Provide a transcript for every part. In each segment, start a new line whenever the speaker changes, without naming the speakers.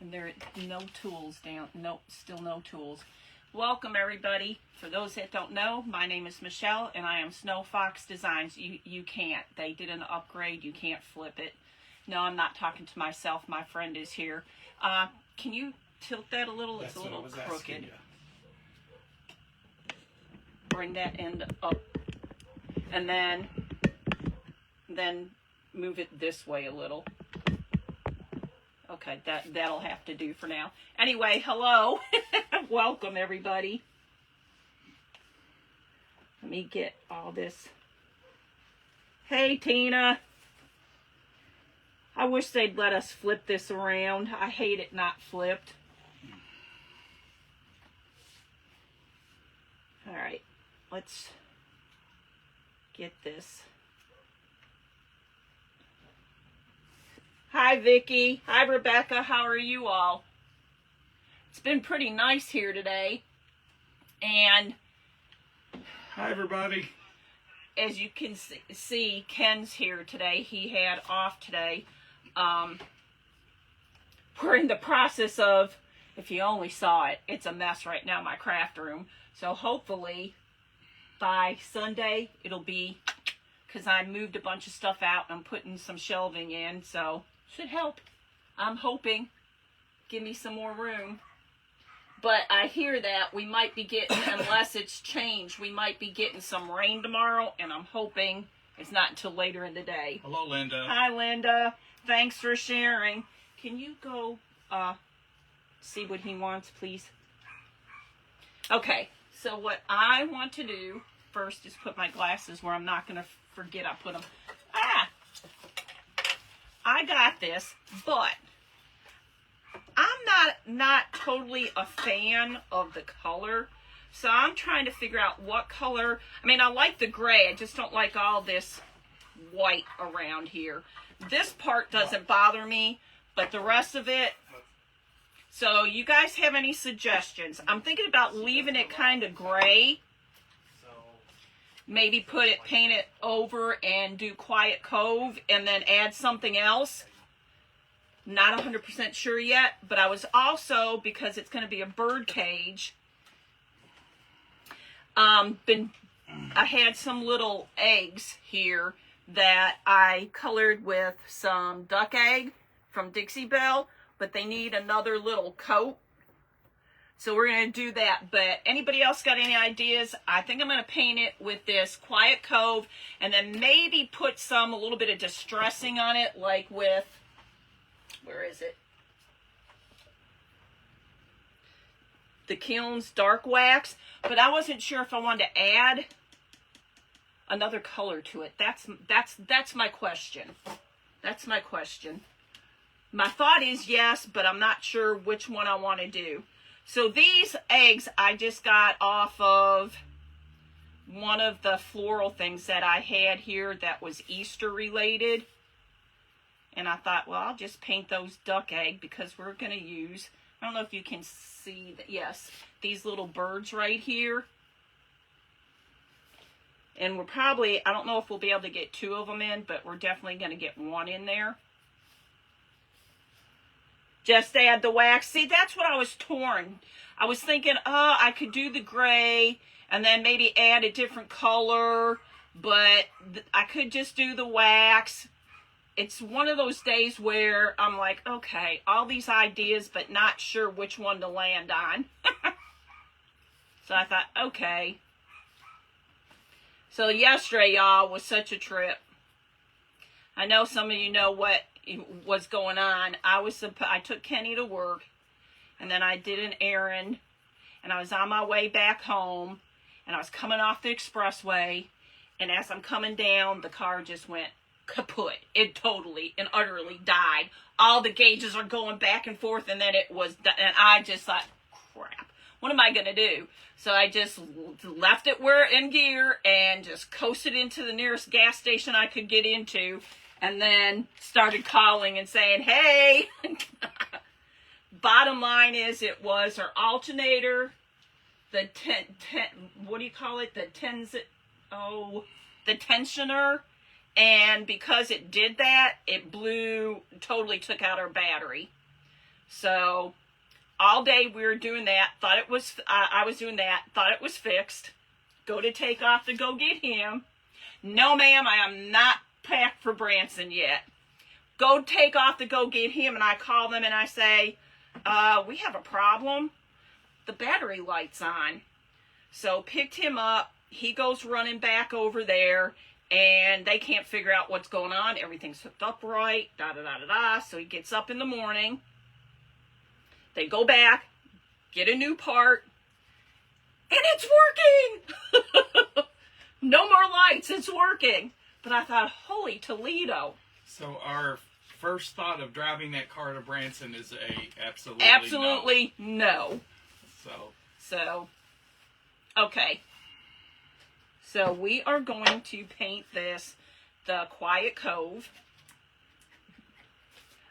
And there are no tools down. Nope, still no tools. Welcome, everybody. For those that don't know, my name is Michelle, and I am Snow Fox Designs. You can't. They did an upgrade. You can't flip it. No, I'm not talking to myself. My friend is here. Can you tilt that a little? It's a little crooked. Bring that end up. And then move it this way a little. Okay, that'll have to do for now. Anyway, hello. Welcome, everybody. Let me get all this. Hey, Tina. I wish they'd let us flip this around. I hate it not flipped. All right, let's get this. Hi, Vicki. Hi, Rebecca. How are you all? It's been pretty nice here today. And
hi, everybody.
As you can see, Ken's here today. He had off today. We're in the process of, if you only saw it, it's a mess right now, my craft room. So hopefully by Sunday it'll be, because I moved a bunch of stuff out and I'm putting some shelving in, so should help. I'm hoping. Give me some more room. But I hear that we might be getting, unless it's changed, we might be getting some rain tomorrow, and I'm hoping it's not until later in the day.
Hello, Linda.
Hi, Linda. Thanks for sharing. Can you go see what he wants, please? Okay, so what I want to do first is put my glasses where I'm not going to forget I put them. I got this, but I'm not totally a fan of the color. So I'm trying to figure out what color. I mean, I like the gray. I just don't like all this white around here. This part doesn't bother me, but the rest of it. So you guys have any suggestions? I'm thinking about leaving it kind of gray. Maybe paint it over and do Quiet Cove and then add something else. Not 100% sure yet, but I was also, because it's going to be a bird cage, I had some little eggs here that I colored with some duck egg from Dixie Belle, but they need another little coat. So we're going to do that. But anybody else got any ideas? I think I'm going to paint it with this Quiet Cove and then maybe put a little bit of distressing on it, like with, where is it? The Kilns Dark Wax. But I wasn't sure if I wanted to add another color to it. That's my question. That's my question. My thought is yes, but I'm not sure which one I want to do. So these eggs I just got off of one of the floral things that I had here that was Easter related. And I thought, well, I'll just paint those duck egg because we're going to use, I don't know if you can see that, yes, these little birds right here. And we're probably, I don't know if we'll be able to get 2 of them in, but we're definitely going to get 1 in there. Just add the wax. See, that's what I was torn. I was thinking, I could do the gray and then maybe add a different color, but I could just do the wax. It's one of those days where I'm like, okay, all these ideas, but not sure which one to land on. So I thought, okay. So yesterday, y'all, was such a trip. I know some of you know what's going on. I took Kenny to work, and then I did an errand, and I was on my way back home, and I was coming off the expressway, and as I'm coming down, the car just went kaput. It totally and utterly died. All the gauges are going back and forth, and then and I just thought, crap, what am I going to do? So I just left it in gear and just coasted into the nearest gas station I could get into, and then started calling and saying, hey. Bottom line is, it was our alternator, the what do you call it? The tensioner. And because it did that, it totally took out our battery. So all day we were doing that. Thought it was, I was doing that. Thought it was fixed. Go to take off to go get him. No, ma'am, I am not packed for Branson yet. Go take off to go get him, and I call them and I say, we have a problem. The battery light's on. So picked him up. He goes running back over there, and they can't figure out what's going on. Everything's hooked up right, da-da-da-da-da. So he gets up in the morning. They go back, get a new part, and it's working! No more lights, it's working. But I thought, holy Toledo.
So our first thought of driving that car to Branson is
absolutely no.
So,
okay. So we are going to paint this the Quiet Cove.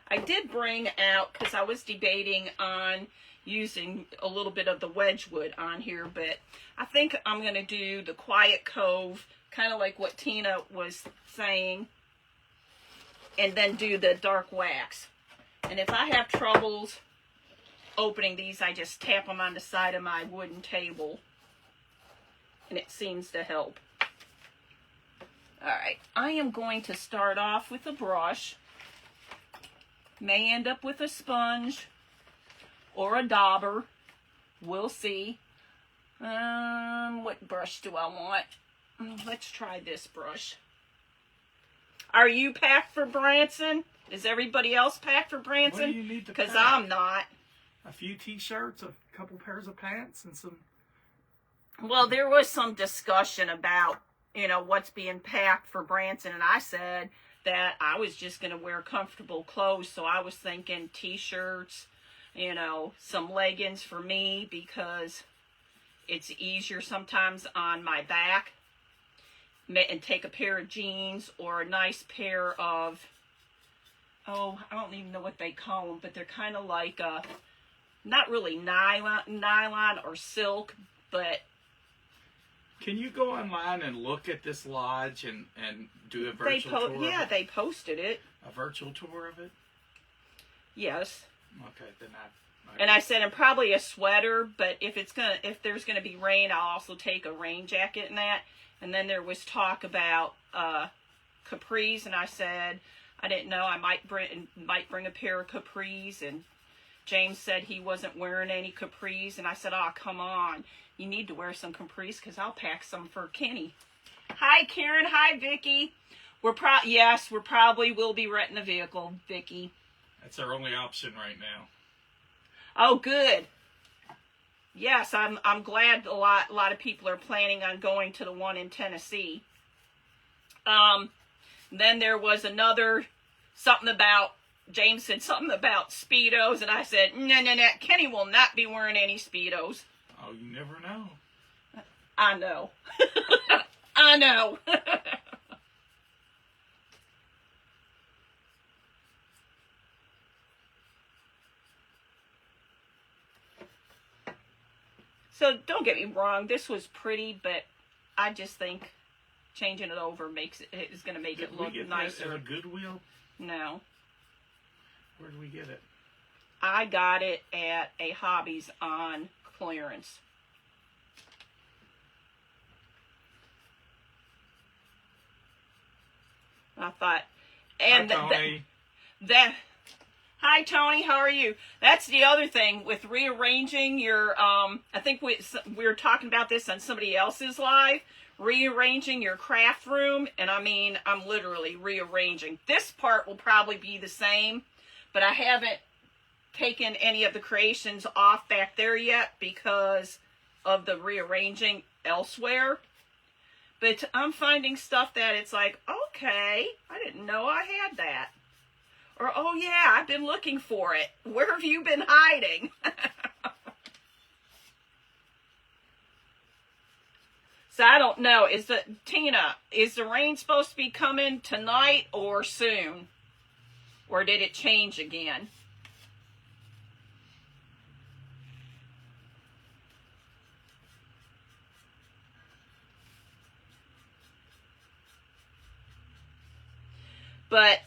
I did bring out, because I was debating on using a little bit of the Wedgwood on here, but I think I'm going to do the Quiet Cove, kind of like what Tina was saying, and then do the dark wax. And if I have troubles opening these, I just tap them on the side of my wooden table, and it seems to help. Alright, I am going to start off with a brush. May end up with a sponge or a dauber. We'll see. What brush do I want? Let's try this brush. Are you packed for Branson? Is everybody else packed for Branson?
what do you need to
Because
pack?
I'm not.
A few t-shirts, a couple pairs of pants, and some...
Well, there was some discussion about, what's being packed for Branson, and I said that I was just going to wear comfortable clothes, so I was thinking t-shirts, some leggings for me, because it's easier sometimes on my back, and take a pair of jeans or a nice pair of, I don't even know what they call them, but they're kind of like, not really nylon or silk, but...
Can you go online and look at this lodge and do a virtual tour?
Yeah, they posted it.
A virtual tour of it?
Yes.
Okay, then
And I said, and probably a sweater, but if there's gonna be rain, I'll also take a rain jacket and that. And then there was talk about capris, and I said I didn't know, I might bring a pair of capris, and James said he wasn't wearing any capris, and I said, oh, come on, you need to wear some capris, because I'll pack some for Kenny. Hi, Karen. Hi, Vicky. We probably will be renting a vehicle, Vicky.
That's our only option right now.
Oh, good. Yes, I'm glad a lot of people are planning on going to the one in Tennessee. Then there was James said something about Speedos, and I said, no, Kenny will not be wearing any Speedos.
Oh, you never know.
I know. I know. So don't get me wrong, this was pretty, but I just think changing it over is going to make it look nicer.
At a Goodwill?
No.
Where did we get it?
I got it at a Hobbies on clearance. I thought, and
Hi, Tony.
Hi, Tony. How are you? That's the other thing with rearranging your. I think we were talking about this on somebody else's live. Rearranging your craft room, and I mean, I'm literally rearranging. This part will probably be the same, but I haven't taken any of the creations off back there yet because of the rearranging elsewhere. But I'm finding stuff that it's like, okay, I didn't know I had that. Or, oh yeah, I've been looking for it. Where have you been hiding? So I don't know. Tina, is the rain supposed to be coming tonight or soon? Or did it change again? But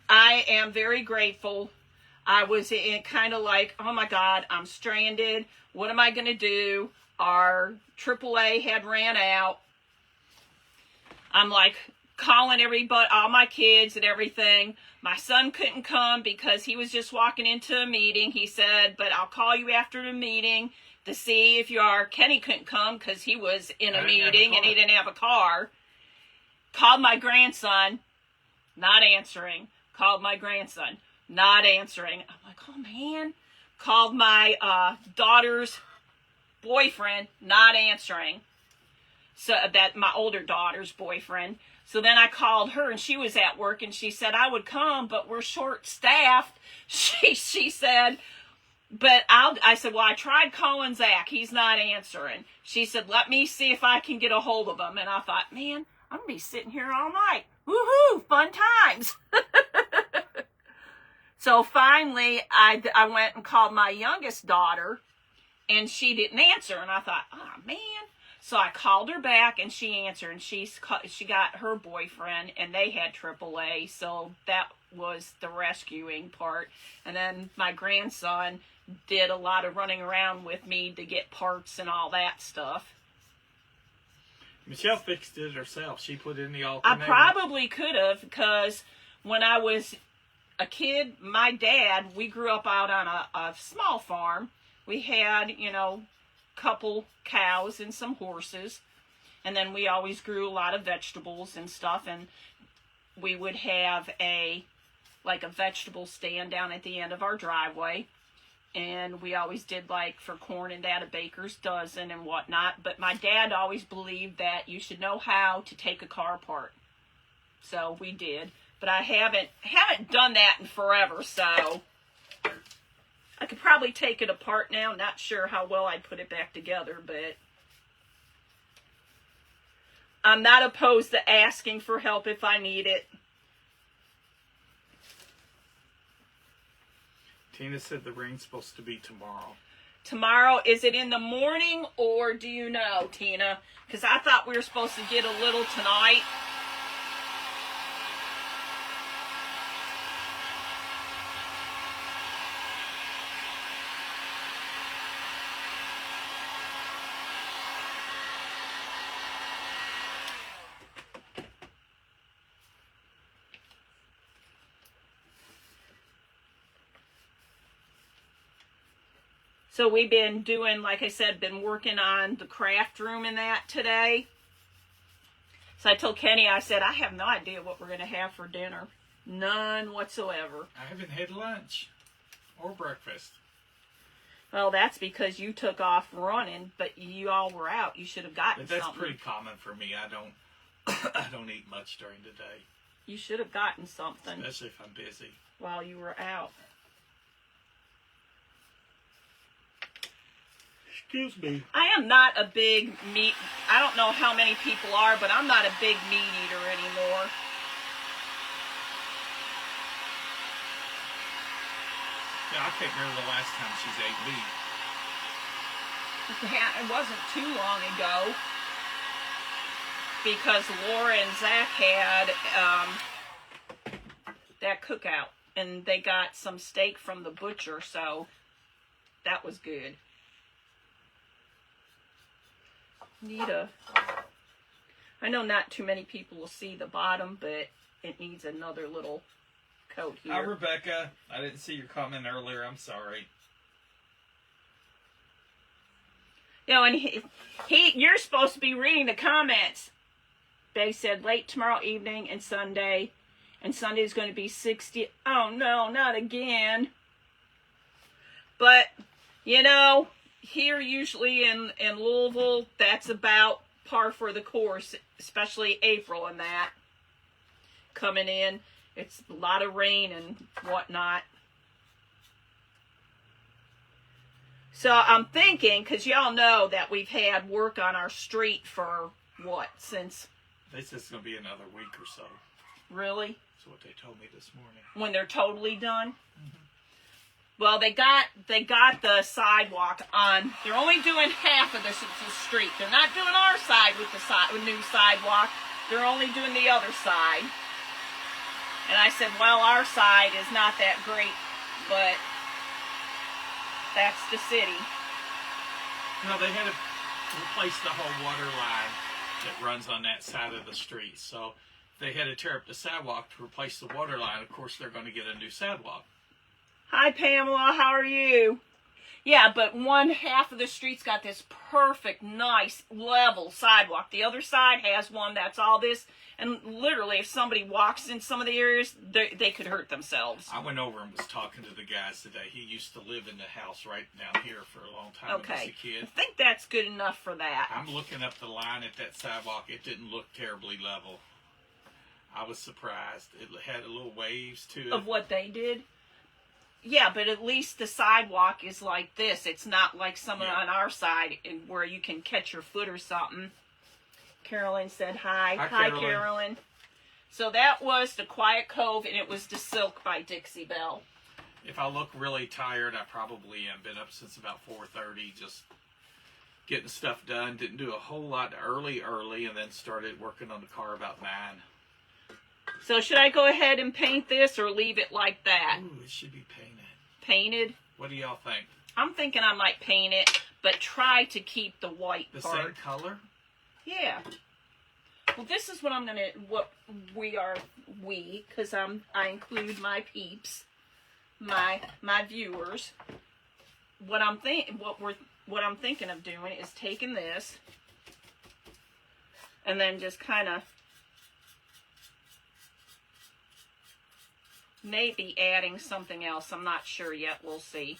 I am very grateful. I was in kind of like, oh my God, I'm stranded. What am I going to do? Our AAA had ran out. I'm like calling everybody, all my kids and everything. My son couldn't come because he was just walking into a meeting. He said, but I'll call you after the meeting to see if you are. Kenny couldn't come because he was in a meeting and he didn't have a car. Called my grandson, not answering. Called my grandson, not answering. I'm like, oh man. Called my daughter's boyfriend, not answering. So that my older daughter's boyfriend. So then I called her and she was at work and she said, I would come, but we're short staffed. She said, but I said, well, I tried calling Zach. He's not answering. She said, let me see if I can get a hold of him. And I thought, man, I'm going to be sitting here all night. Woohoo, fun times. So finally, I went and called my youngest daughter and she didn't answer. And I thought, oh, man. So I called her back and she answered and she got her boyfriend and they had AAA. So that was the rescuing part. And then my grandson did a lot of running around with me to get parts and all that stuff.
Michelle fixed it herself. She put in the alternator.
I probably could have, because when I was a kid, my dad, we grew up out on a small farm. We had, couple cows and some horses, and then we always grew a lot of vegetables and stuff, and we would have a vegetable stand down at the end of our driveway, and we always did for corn and that a baker's dozen and whatnot. But my dad always believed that you should know how to take a car apart, so we did. But I haven't done that in forever, so I could probably take it apart now. Not sure how well I'd put it back together, but I'm not opposed to asking for help if I need it.
Tina said the rain's supposed to be tomorrow.
Tomorrow, is it in the morning or do you know, Tina? Because I thought we were supposed to get a little tonight. So we've been doing, like I said, been working on the craft room and that today. So I told Kenny, I said, I have no idea what we're going to have for dinner. None whatsoever.
I haven't had lunch or breakfast.
Well, that's because you took off running, but you all were out. You should have gotten
But that's
something.
pretty common for me. I don't eat much during the day.
You should have gotten something.
Especially if I'm busy.
While you were out.
Excuse me.
I am not a big meat. I don't know how many people are, but I'm not a big meat eater anymore.
Yeah, I can't remember the last time she's ate meat.
It wasn't too long ago, because Laura and Zach had that cookout, and they got some steak from the butcher, so that was good. I know not too many people will see the bottom, but it needs another little coat here.
Hi, Rebecca. I didn't see your comment earlier. I'm sorry.
And you're supposed to be reading the comments. They said late tomorrow evening and Sunday, and Sunday's going to be 60. Oh no, not again. But, here usually in Louisville, that's about par for the course, especially April and that coming in. It's a lot of rain and whatnot. So I'm thinking, because y'all know that we've had work on our street for since?
They said it's going to be another week or so.
Really?
That's what they told me this morning.
When they're totally done? Mm-hmm. Well, they got the sidewalk on. They're only doing half of the street. They're not doing our side with the new sidewalk. They're only doing the other side. And I said, well, our side is not that great but that's the city.
No, they had to replace the whole water line that runs on that side of the street. So they had to tear up the sidewalk to replace the water line. Of course, they're going to get a new sidewalk.
Hi, Pamela. How are you? Yeah, but one half of the street's got this perfect, nice, level sidewalk. The other side has one that's all this. And literally, if somebody walks in some of the areas, they could hurt themselves.
I went over and was talking to the guys today. He used to live in the house right down here for a long time when he was a kid.
I think that's good enough for that.
I'm looking up the line at that sidewalk. It didn't look terribly level. I was surprised. It had a little waves to it.
Of what they did? Yeah, but at least the sidewalk is like this. It's not like some on our side where you can catch your foot or something. Carolyn said hi. Hi, Carolyn. So that was the Quiet Cove, and it was the Silk by Dixie Belle.
If I look really tired, I probably am. Been up since about 4:30, just getting stuff done. Didn't do a whole lot early, and then started working on the car about 9.
So should I go ahead and paint this or leave it like that?
Ooh, it should be painted.
Painted?
What do y'all think?
I'm thinking I might paint it, but try to keep the white part.
The same color?
Yeah. Well, this is what I'm gonna. Because I include my peeps, my viewers. What I'm thinking of doing is taking this, and then just kind of maybe adding something else. I'm not sure yet. We'll see.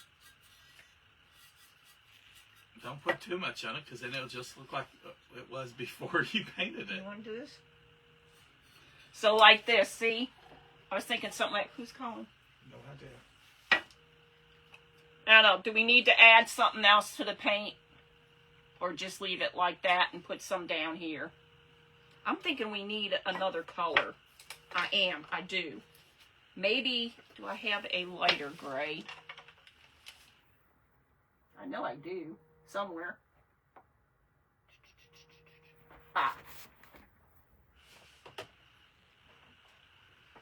Don't put too much on it, because then it'll just look like it was before you painted it.
You want to do this? So like this, see? I was thinking something like, who's calling?
No idea.
I don't know. Do we need to add something else to the paint? Or just leave it like that and put some down here? I'm thinking we need another color. I do. Maybe, do I have a lighter gray? I know I do. Somewhere.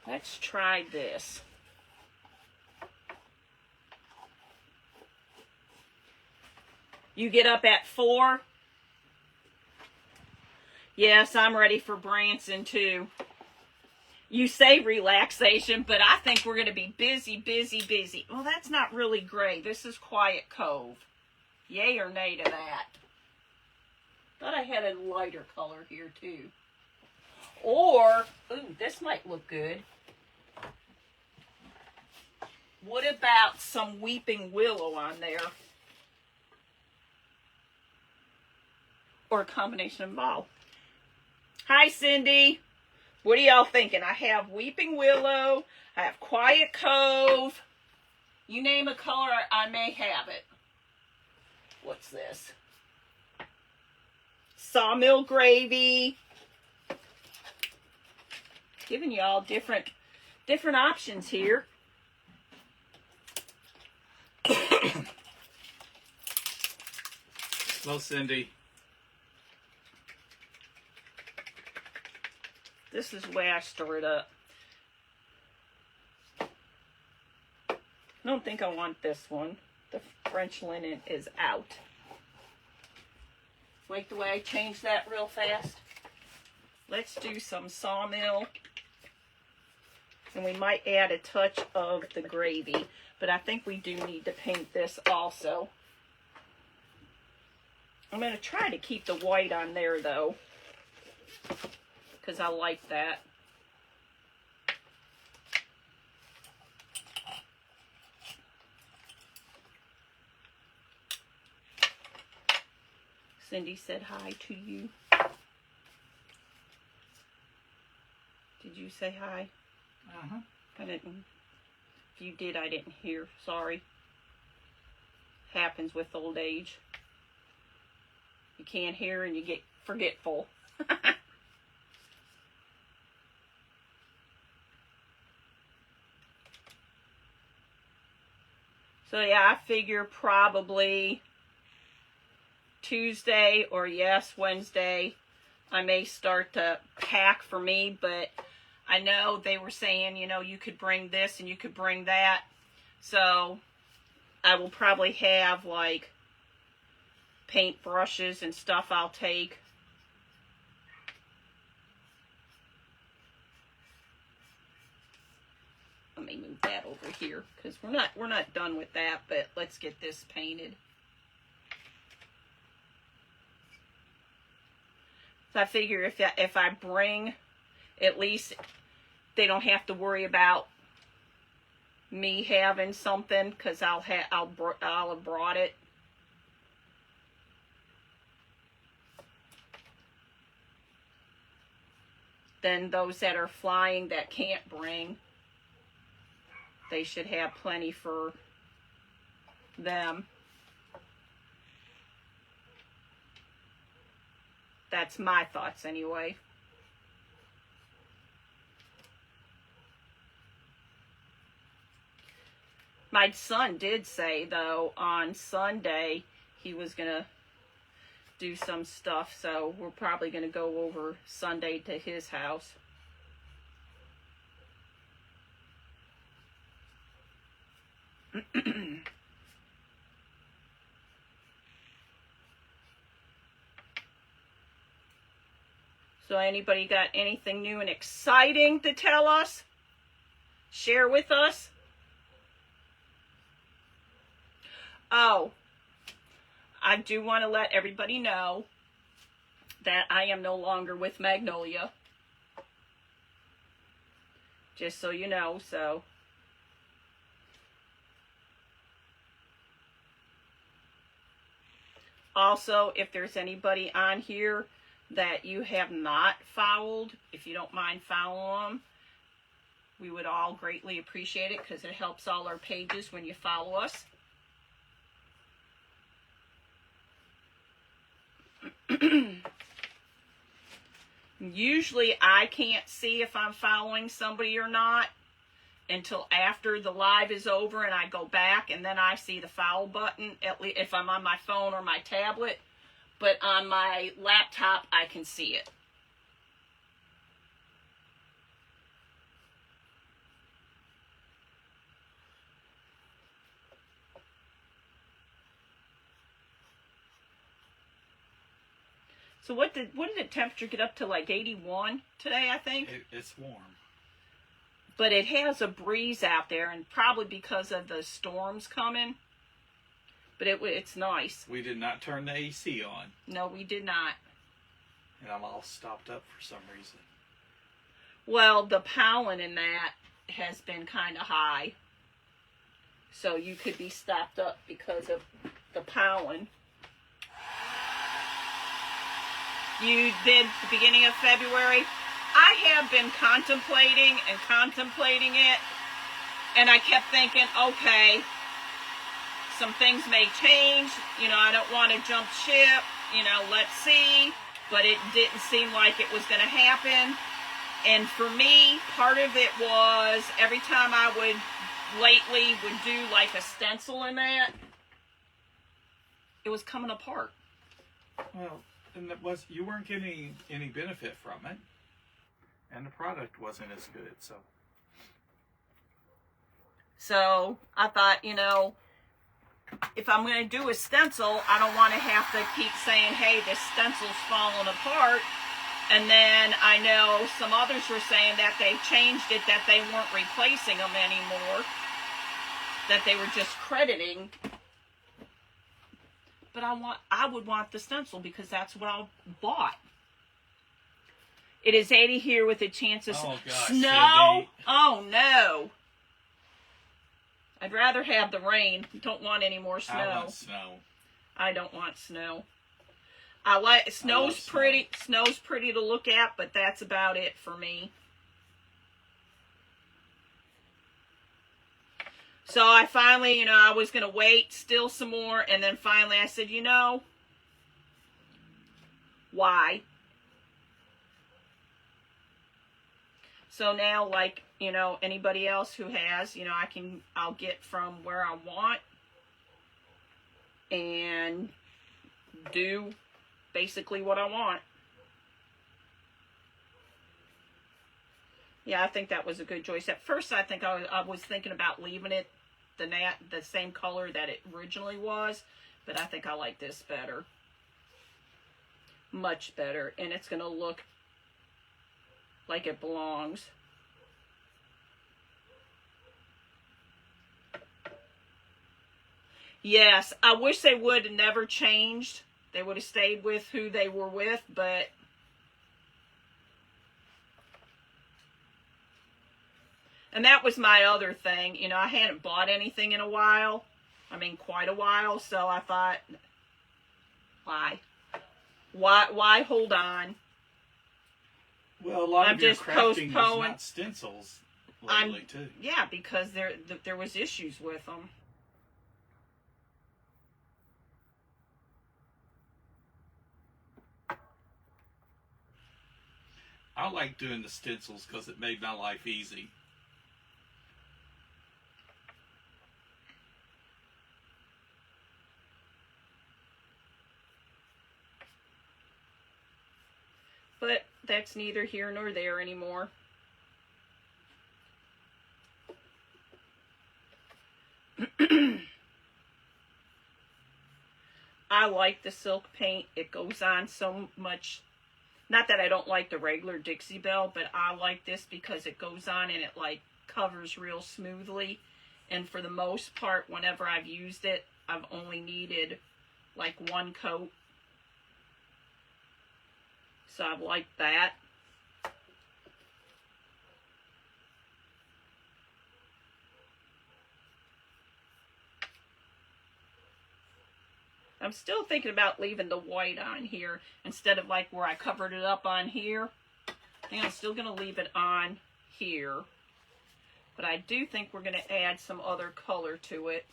Let's try this. You get up at 4? Yes, I'm ready for Branson too. You say relaxation, but I think we're going to be busy, busy, busy. Well, that's not really gray. This is Quiet Cove. Yay or nay to that? Thought I had a lighter color here too. Or, ooh, this might look good. What about some Weeping Willow on there? Or a combination of all. Hi, Cindy. What are y'all thinking? I have Weeping Willow. I have Quiet Cove. You name a color, I may have it. What's this? Sawmill Gravy. Giving y'all different options here.
Hello, Cindy.
This is the way I store it up. I don't think I want this one. The French linen is out. Like the way I change that real fast. Let's do some Sawmill. And we might add a touch of the gravy. But I think we do need to paint this also. I'm going to try to keep the white on there though. Because I like that. Cindy said hi to you. Did you say hi?
Uh-huh.
I didn't. If you did, I didn't hear. Sorry. Happens with old age. You can't hear and you get forgetful. So yeah, I figure probably Tuesday or yes, Wednesday, I may start to pack for me, but I know they were saying, you know, you could bring this and you could bring that. So I will probably have like paint brushes and stuff I'll take. Let me move that over here because we're not done with that, but let's get this painted. So I figure if I bring, at least they don't have to worry about me having something, because I'll have brought it. Then those that are flying that can't bring, they should have plenty for them. That's my thoughts anyway. My son did say, though, on Sunday he was going to do some stuff, so we're probably going to go over Sunday to his house. So anybody got anything new and exciting to tell us? Share with us? Oh, I do want to let everybody know that I am no longer with Magnolia. Just so you know, so. Also, if there's anybody on here that you have not followed, if you don't mind following them, we would all greatly appreciate it because it helps all our pages when you follow us. Usually I can't see if I'm following somebody or not until after the live is over and I go back, and then I see the follow button, at least if I'm on my phone or my tablet. But on my laptop I can see it. So what did the temperature get up to, like 81 today, I think?
It's warm.
But it has a breeze out there, and probably because of the storms coming. But it's nice.
We did not turn the AC on.
No, we did not.
And I'm all stopped up for some reason.
Well, the pollen in that has been kind of high. So you could be stopped up because of the pollen. You did the beginning of February. I have been contemplating it, and I kept thinking, okay, some things may change, I don't want to jump ship, let's see, but it didn't seem like it was going to happen. And for me, part of it was every time I would do like a stencil in that, it was coming apart.
Well, and you weren't getting any benefit from it, and the product wasn't as good.
So I thought, if I'm going to do a stencil, I don't want to have to keep saying, hey, this stencil's falling apart. And then I know some others were saying that they changed it, that they weren't replacing them anymore, that they were just crediting. But I would want the stencil because that's what I bought. It is 80 here with a chance of
snow.
Cindy. Oh no! I'd rather have the rain. Don't want any more snow.
I want snow.
I don't want snow. Snow's pretty. Snow's pretty to look at, but that's about it for me. So I finally, I was going to wait still some more, and then finally I said, why? So now, like, anybody else who has, I'll get from where I want and do basically what I want. Yeah, I think that was a good choice. At first, I think I was thinking about leaving it the same color that it originally was, but I think I like this better. Much better, and it's going to look like it belongs. Yes, I wish they would have never changed. They would have stayed with who they were with, but and that was my other thing. You know, I hadn't bought anything in a while. I mean, quite a while. So I thought, why? Why hold on?
Well, a lot
I'm
of your
just
crafting is
postponing.
not stencils lately, too.
Yeah, because there was issues with them.
I like doing the stencils because it made my life easy.
But that's neither here nor there anymore. I like the silk paint. It goes on so much. Not that I don't like the regular Dixie Belle, but I like this because it goes on and it like covers real smoothly. And for the most part, whenever I've used it, I've only needed like one coat. So I've liked that. I'm still thinking about leaving the white on here instead of like where I covered it up on here. I think I'm still going to leave it on here. But I do think we're going to add some other color to it.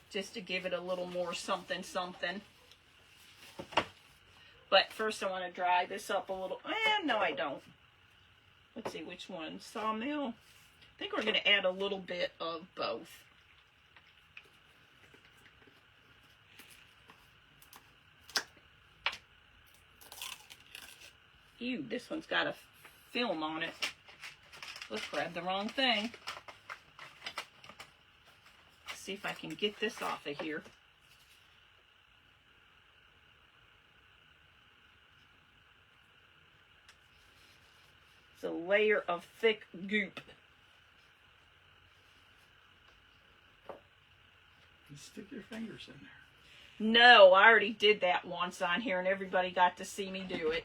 Just to give it a little more something something. But first I want to dry this up a little. No, I don't. Let's see which one. Sawmill. I think we're going to add a little bit of both. Ew, this one's got a film on it. Let's grab the wrong thing. Let's see if I can get this off of here. It's a layer of thick goop.
You stick your fingers in there.
No, I already did that once on here and everybody got to see me do it.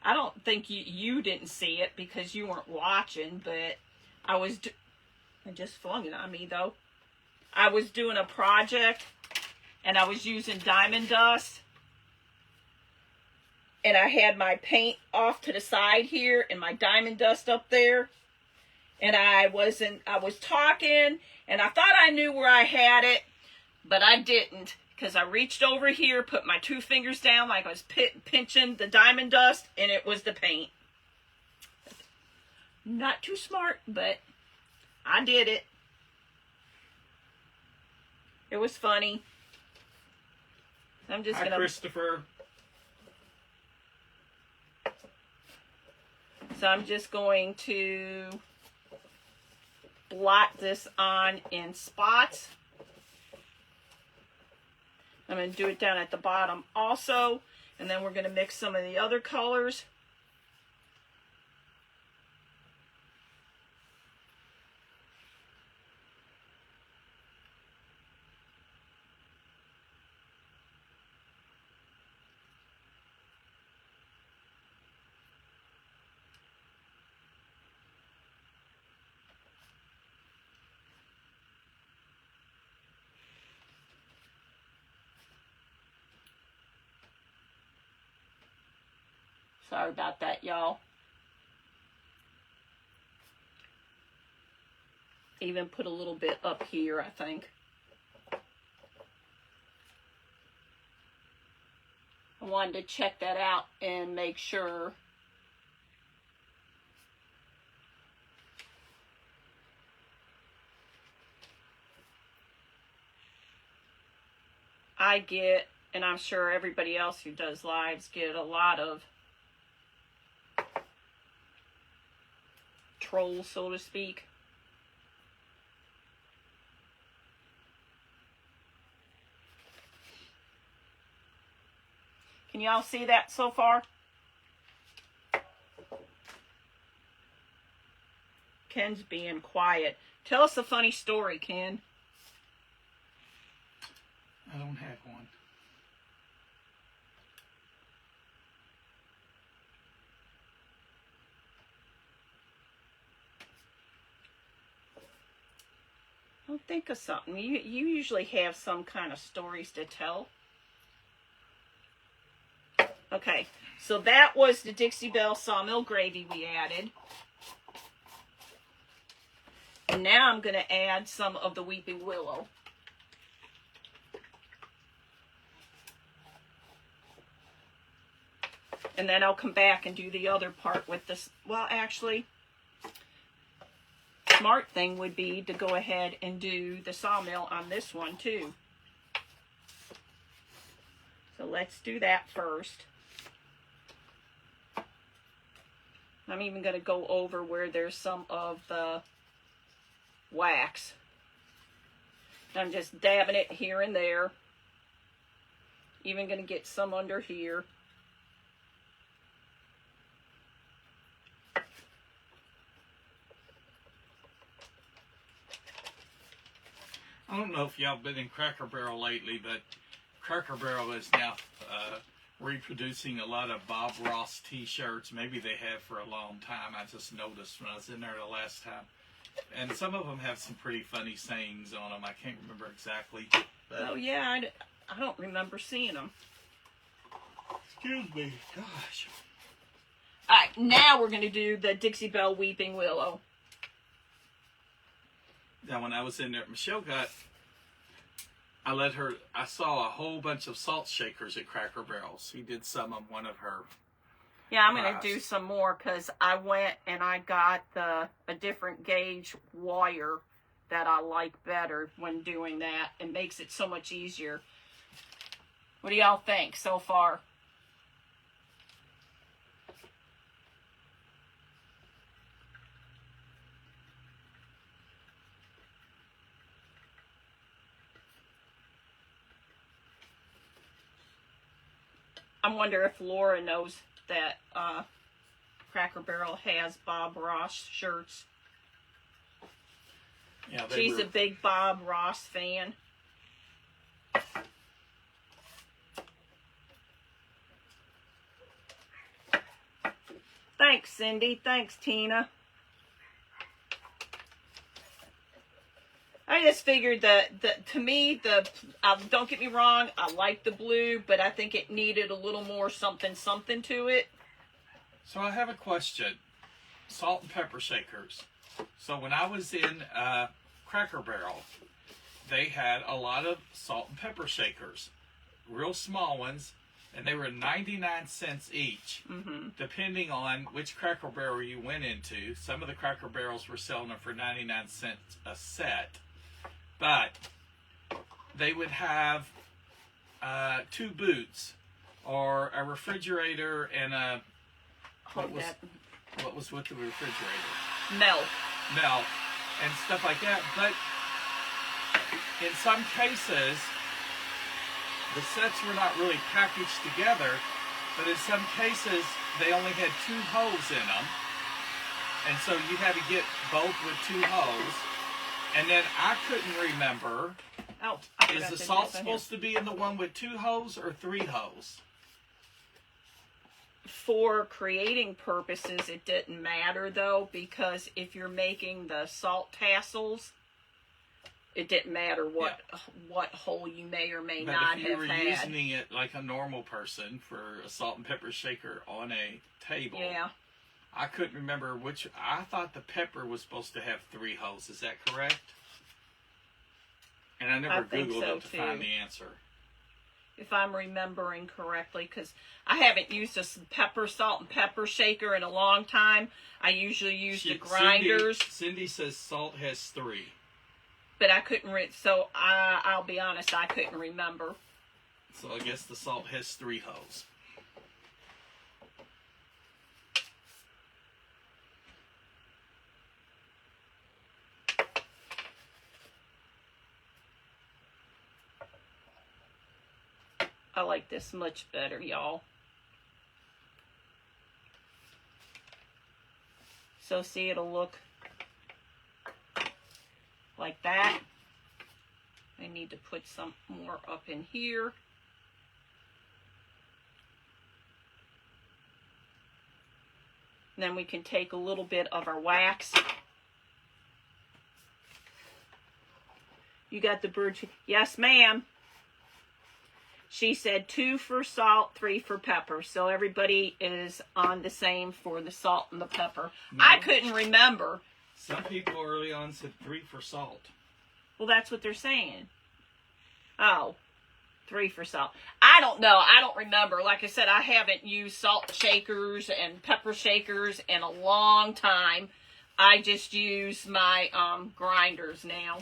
I don't think you didn't see it because you weren't watching, but I just flung it on me though. I was doing a project and I was using diamond dust and I had my paint off to the side here and my diamond dust up there, and I was talking and I thought I knew where I had it, but I didn't. Because I reached over here, put my 2 fingers down like I was pinching the diamond dust, and it was the paint. Not too smart, but I did it. It was funny. I'm just gonna.
Hi, Christopher.
So I'm just going to blot this on in spots. I'm going to do it down at the bottom also, and then we're going to mix some of the other colors. Sorry about that, y'all. Even put a little bit up here, I think. I wanted to check that out and make sure. I get, and I'm sure everybody else who does lives get a lot of control, so to speak. Can y'all see that so far? Ken's being quiet. Tell us a funny story, Ken.
I don't have one.
I'll think of something. You usually have some kind of stories to tell. Okay, so that was the Dixie Belle Sawmill gravy we added. And now I'm going to add some of the Weeping Willow. And then I'll come back and do the other part with this. Well, actually, smart thing would be to go ahead and do the sawmill on this one too. So let's do that first. I'm even going to go over where there's some of the wax. I'm just dabbing it here and there. Even going to get some under here.
I don't know if y'all been in Cracker Barrel lately, but Cracker Barrel is now reproducing a lot of Bob Ross t-shirts. Maybe they have for a long time. I just noticed when I was in there the last time. And some of them have some pretty funny sayings on them. I can't remember exactly. But
Oh yeah, I don't remember seeing them.
excuse me. Gosh.
Alright, now we're going to do the Dixie Belle Weeping Willow.
Now, when I was in there, Michelle I saw a whole bunch of salt shakers at Cracker Barrel. She did some on one of her.
Yeah, I'm going to do some more because I went and I got a different gauge wire that I like better when doing that. It makes it so much easier. What do y'all think so far? I wonder if Laura knows that Cracker Barrel has Bob Ross shirts.
Yeah,
She's a big Bob Ross fan. Thanks, Cindy. Thanks, Tina. I just figured that to me, don't get me wrong, I like the blue, but I think it needed a little more something to it.
So I have a question. Salt and pepper shakers. So when I was in Cracker Barrel, they had a lot of salt and pepper shakers, real small ones, and they were 99 cents each, depending on which Cracker Barrel you went into. Some of the Cracker Barrels were selling them for 99 cents a set, but they would have 2 boots or a refrigerator and a what was with the refrigerator?
Milk.
And stuff like that. But in some cases, the sets were not really packaged together, but in some cases, they only had 2 holes in them. And so you had to get both with 2 holes. And then I couldn't remember, is the salt supposed to be in the one with 2 holes or 3 holes?
For creating purposes, it didn't matter though, because if you're making the salt tassels, it didn't matter what hole you may or may not have had.
But if you were using it like a normal person for a salt and pepper shaker on a table, I couldn't remember which. I thought the pepper was supposed to have 3 holes. Is that correct? And I never Googled it to find the answer.
If I'm remembering correctly, because I haven't used a salt and pepper shaker in a long time. I usually use the grinders.
Cindy says salt has 3.
But I couldn't, I'll be honest, I couldn't remember.
So I guess the salt has 3 holes.
I like this much better, y'all. So see, it'll look like that. I need to put some more up in here. And then we can take a little bit of our wax. You got the bird? Yes, ma'am. She said 2 for salt, 3 for pepper. So everybody is on the same for the salt and the pepper. No. I couldn't remember.
Some people early on said 3 for salt.
Well, that's what they're saying. Oh, 3 for salt. I don't know. I don't remember. Like I said, I haven't used salt shakers and pepper shakers in a long time. I just use my grinders now.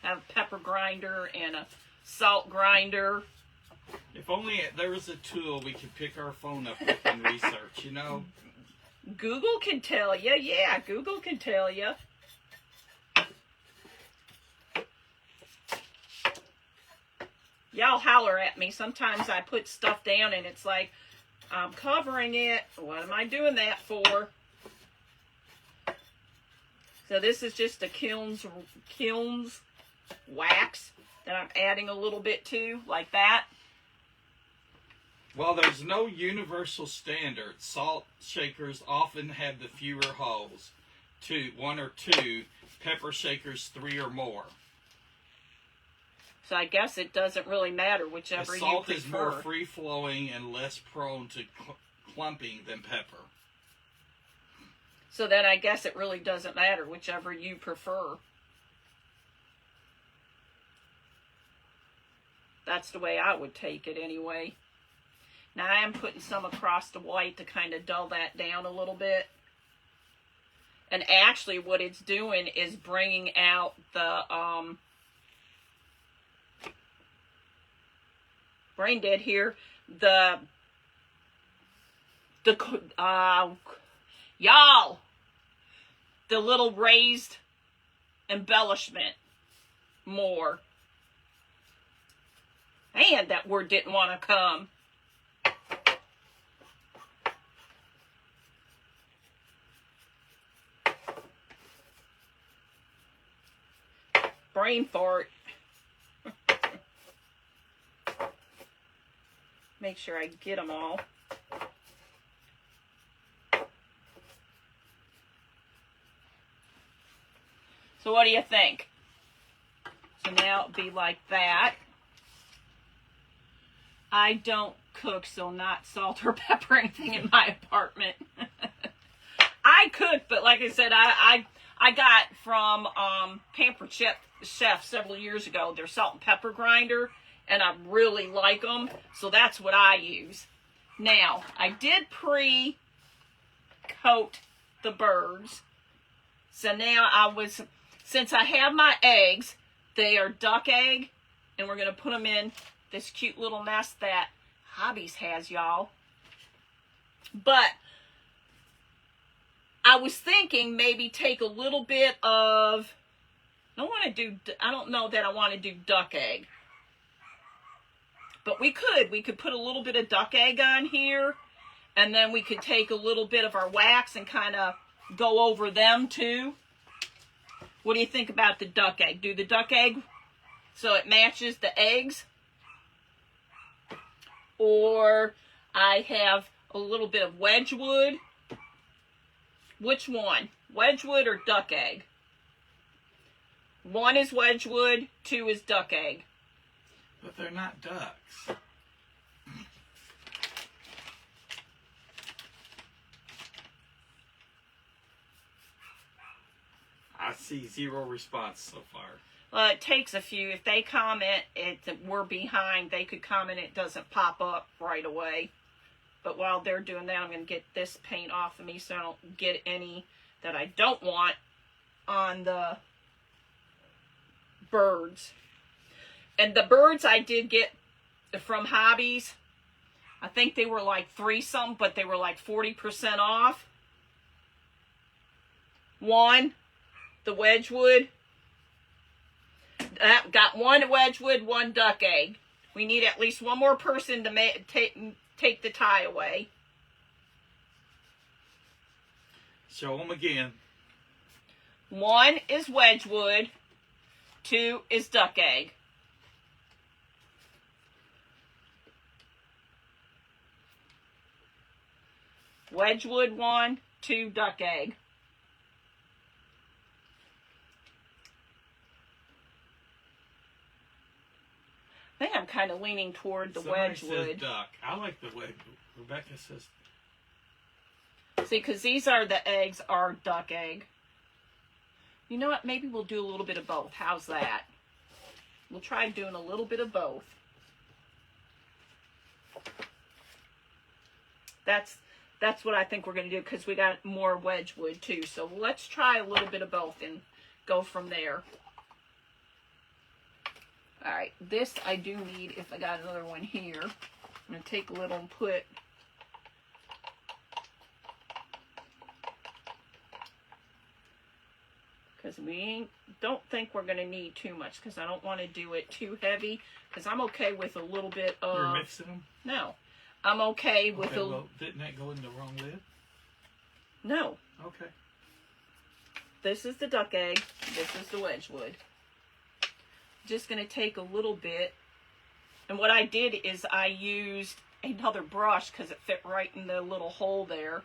I have a pepper grinder and a salt grinder.
If only there was a tool we could pick our phone up with and research, you know.
Google can tell you. Yeah, Google can tell you. Y'all holler at me. Sometimes I put stuff down and it's like, I'm covering it. What am I doing that for? So this is just a Kilns wax that I'm adding a little bit to, like that.
Well, there's no universal standard. Salt shakers often have the fewer holes, 1 or 2. Pepper shakers, 3 or more.
So I guess it doesn't really matter, whichever you prefer.
Salt is more free-flowing and less prone to clumping than pepper.
So then I guess it really doesn't matter, whichever you prefer. That's the way I would take it anyway. Now I am putting some across the white to kind of dull that down a little bit. And actually what it's doing is bringing out the, brain dead here, y'all, the little raised embellishment more. And that word didn't want to come. Brain fart. Make sure I get them all. So what do you think? So now it'll be like that. I don't cook, so not salt or pepper anything in my apartment. I cook, but like I said, I got from Pampered Chef several years ago their salt and pepper grinder, and I really like them, so that's what I use. Now, I did pre-coat the birds, so now since I have my eggs, they are duck egg, and we're going to put them in this cute little nest that Hobbies has, y'all. But I was thinking maybe take a little bit of, I don't know that I want to do duck egg. But we could put a little bit of duck egg on here, and then we could take a little bit of our wax and kind of go over them too. What do you think about the duck egg? Do the duck egg so it matches the eggs? Or I have a little bit of Wedgwood. Which one? Wedgwood or duck egg? 1 is Wedgwood, 2 is duck egg.
But they're not ducks. I see 0 response so far.
Well, it takes a few. If they comment we're behind, they could comment it doesn't pop up right away. But while they're doing that, I'm going to get this paint off of me so I don't get any that I don't want on the birds. And the birds I did get from Hobbies. I think they were like 3-something, but they were like 40% off. 1, the Wedgwood. Got 1 Wedgwood, 1 duck egg We need at least one more person to take the tie away.
Show them again.
1 is Wedgwood. 2 is Duck Egg. Wedgwood 1, 2 Duck Egg. I think I'm kind of leaning toward the
Somebody
Wedgwood.
says duck. I like the Wedgwood. Rebecca says.
See, because these are the eggs are Duck Egg. You know what? Maybe we'll do a little bit of both. How's that? We'll try doing a little bit of both. That's what I think we're going to do, because we got more Wedgwood too. So let's try a little bit of both and go from there. All right, this I do need, if I got another one here. I'm going to take a little and put... Because don't think we're going to need too much, because I don't want to do it too heavy, because I'm okay with a little bit of...
You're mixing them?
No. I'm okay with
well, didn't that go in the wrong lid?
No.
Okay.
This is the Duck Egg. This is the Wedgwood. Just going to take a little bit. And what I did is I used another brush because it fit right in the little hole there.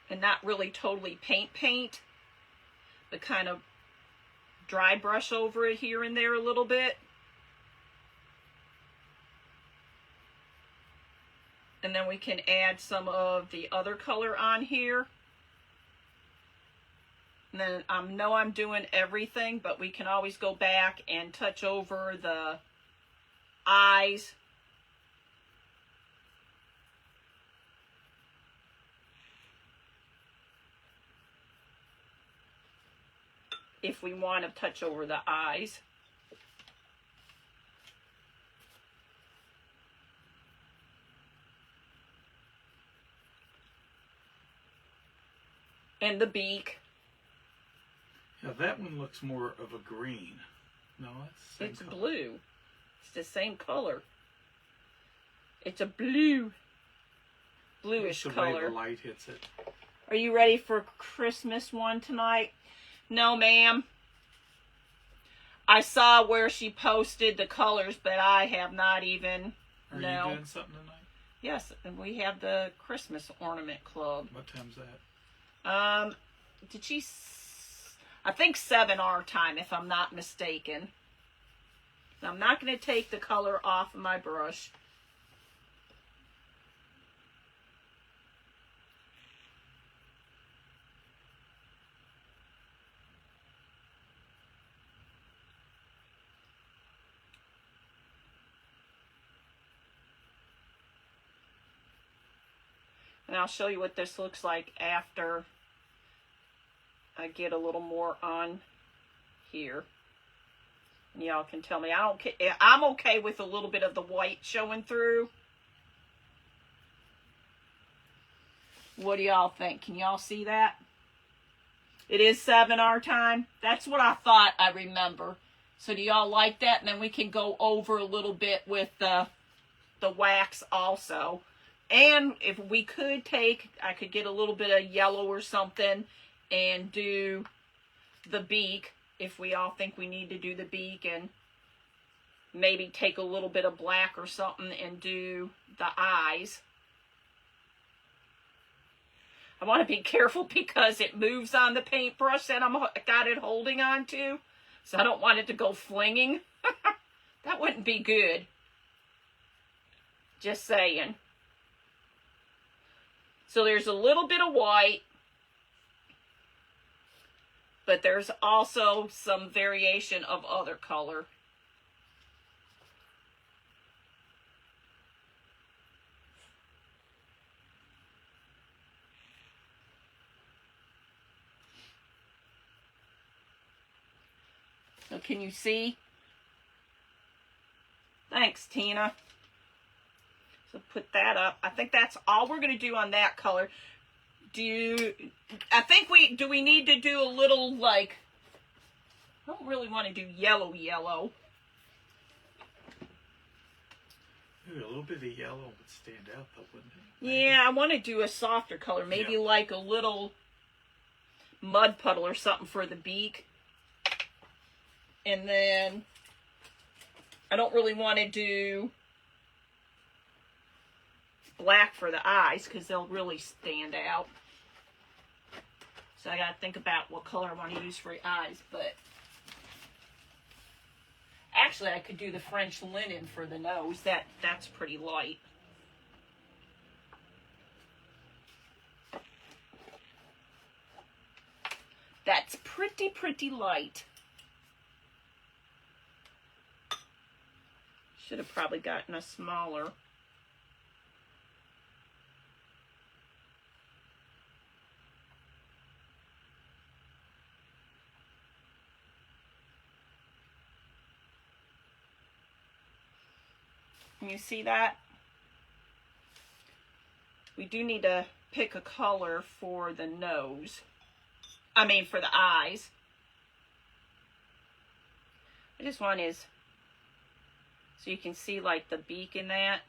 And not really totally paint, but kind of dry brush over it here and there a little bit. And then we can add some of the other color on here. And then I know I'm doing everything, but we can always go back and touch over the eyes. If we want to touch over the eyes. And the beak.
Yeah, that one looks more of a green. No,
it's blue. It's the same color. It's a bluish
the
color.
way the light hits it.
Are you ready for Christmas one tonight? No, ma'am. I saw where she posted the colors, but I have not even.
Are you doing something tonight?
Yes, and we have the Christmas Ornament Club.
What time's that?
Did she? I think 7 our time, if I'm not mistaken. I'm not going to take the color off of my brush. And I'll show you what this looks like after I get a little more on here. Y'all can tell me. I'm okay with a little bit of the white showing through. What do y'all think? Can y'all see that? It is 7 our time. That's what I thought I remember. So do y'all like that? And then we can go over a little bit with the wax also. And if we could I could get a little bit of yellow or something and do the beak, if we all think we need to do the beak, and maybe take a little bit of black or something and do the eyes. I want to be careful because it moves on the paintbrush that I got it holding on to. So I don't want it to go flinging. That wouldn't be good. Just saying. So there's a little bit of white, but there's also some variation of other color. So can you see? Thanks, Tina. So put that up. I think that's all we're going to do on that color. I think we need to do a little, like, I don't really want to do yellow.
Ooh, a little bit of yellow would stand out though, wouldn't it? Maybe.
Yeah, I want to do a softer color. Maybe like a little mud puddle or something for the beak. And then I don't really want to do black for the eyes because they'll really stand out. So I got to think about what color I want to use for the eyes. But actually, I could do the French linen for the nose. That's pretty light. That's pretty light. Should have probably gotten a smaller. Can you see that? We do need to pick a color for the nose. I mean, for the eyes. I just want his, so you can see like the beak in that.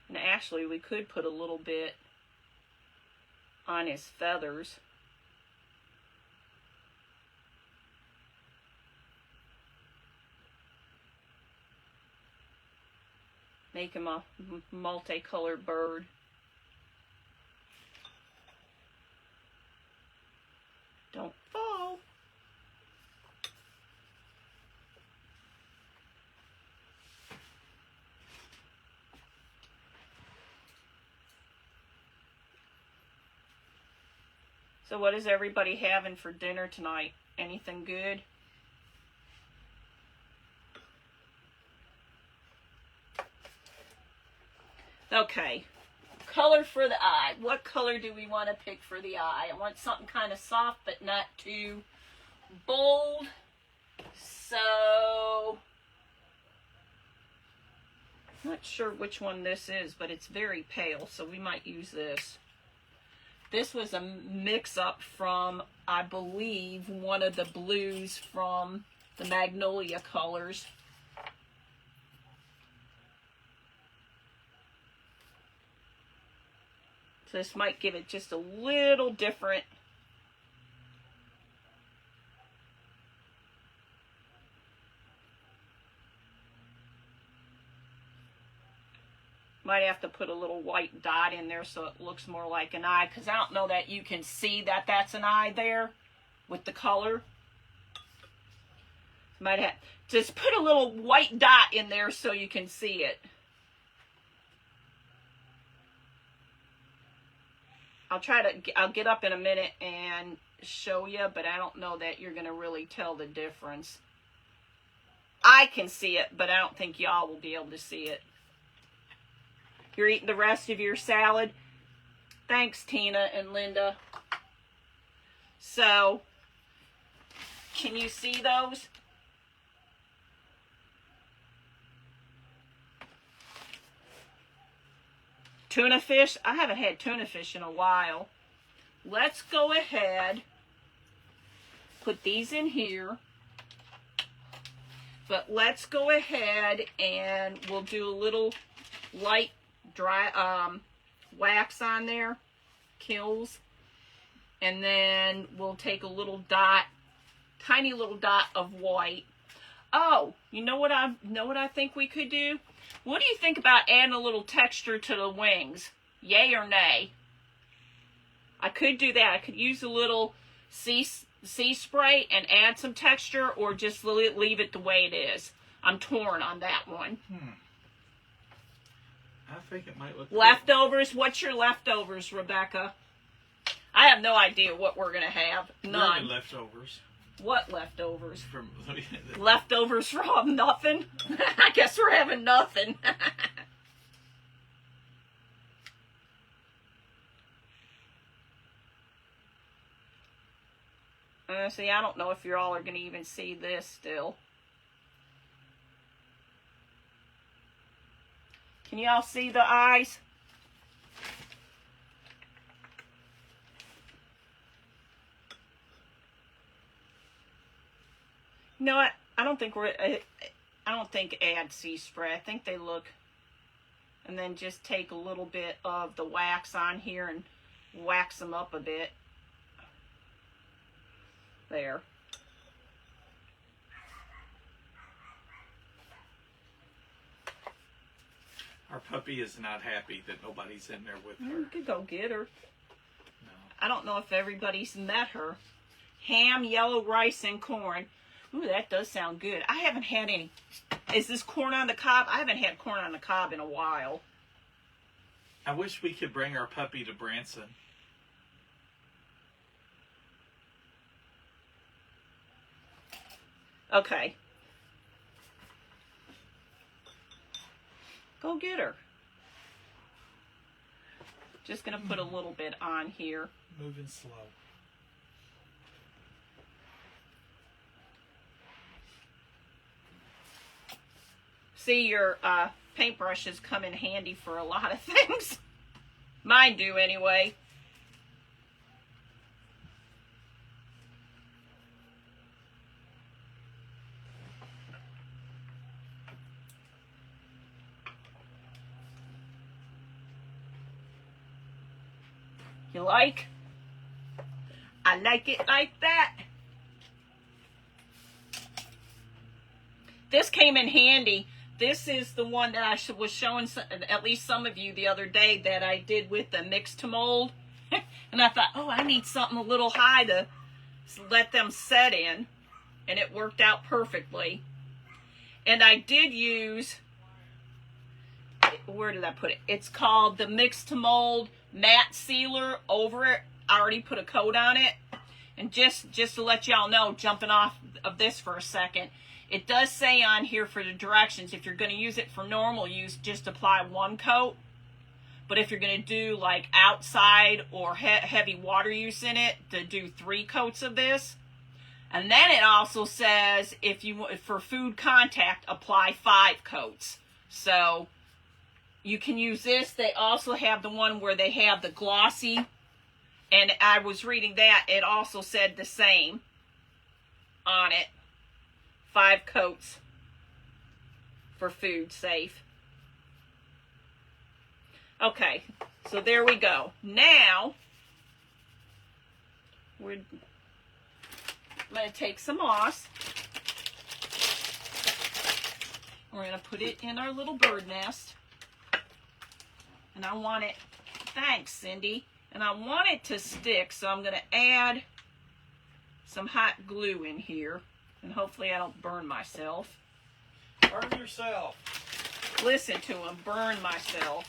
And actually we could put a little bit on his feathers. Make him a multicolored bird. Don't fall. So what is everybody having for dinner tonight? Anything good? Okay. Color for the eye. What color do we want to pick for the eye? I want something kind of soft but not too bold. So, I'm not sure which one this is, but it's very pale, so we might use this. This was a mix-up from, I believe, one of the blues from the Magnolia colors. So this might give it just a little different. Might have to put a little white dot in there so it looks more like an eye, because I don't know that you can see that that's an eye there with the color. Might have just put a little white dot in there so you can see it. I'll get up in a minute and show you, but I don't know that you're going to really tell the difference. I can see it, but I don't think y'all will be able to see it. You're eating the rest of your salad? Thanks, Tina and Linda. So, can you see those? Tuna fish. I haven't had tuna fish in a while. Let's go ahead, put these in here. But let's go ahead and we'll do a little light dry wax on there, Kills. And then we'll take a little dot, tiny little dot of white. Oh, you know what I think we could do? What do you think about adding a little texture to the wings? Yay or nay? I could do that. I could use a little sea spray and add some texture, or just leave it the way it is. I'm torn on that one.
I think it might look
leftovers. Good. What's your leftovers, Rebecca? I have no idea what we're gonna have. None.
Really leftovers.
What leftovers?
From
leftovers from nothing? I guess we're having nothing. See, I don't know if you all are going to even see this still. Can you all see the eyes? You know what? I don't think add sea spray. I think they look, and then just take a little bit of the wax on here and wax them up a bit. There.
Our puppy is not happy that nobody's in there with her.
You could go get her.
No.
I don't know if everybody's met her. Ham, yellow rice, and corn. Ooh, that does sound good. I haven't had any. Is this corn on the cob? I haven't had corn on the cob in a while.
I wish we could bring our puppy to Branson.
Okay. Go get her. Just going to put a little bit on here.
Moving slow.
See, your paintbrushes come in handy for a lot of things. Mine do anyway. You like? I like it like that. This came in handy. This is the one that I was showing at least some of you the other day that I did with the mix to mold. And I thought, oh, I need something a little high to let them set in. And it worked out perfectly. And I did use, where did I put it? It's called the Mix to Mold Matte Sealer over it. I already put a coat on it. And just to let y'all know, jumping off of this for a second, it does say on here for the directions, if you're going to use it for normal use, just apply one coat. But if you're going to do like outside or heavy water use in it, to do 3 coats of this. And then it also says if you for food contact, apply 5 coats. So you can use this. They also have the one where they have the glossy. And I was reading that. It also said the same on it. 5 coats for food safe. Okay, so there we go. Now, I'm going to take some moss. We're going to put it in our little bird nest. And I want it, thanks Cindy, and I want it to stick, so I'm going to add some hot glue in here. And hopefully I don't burn myself.
Burn yourself.
Listen to him, burn myself.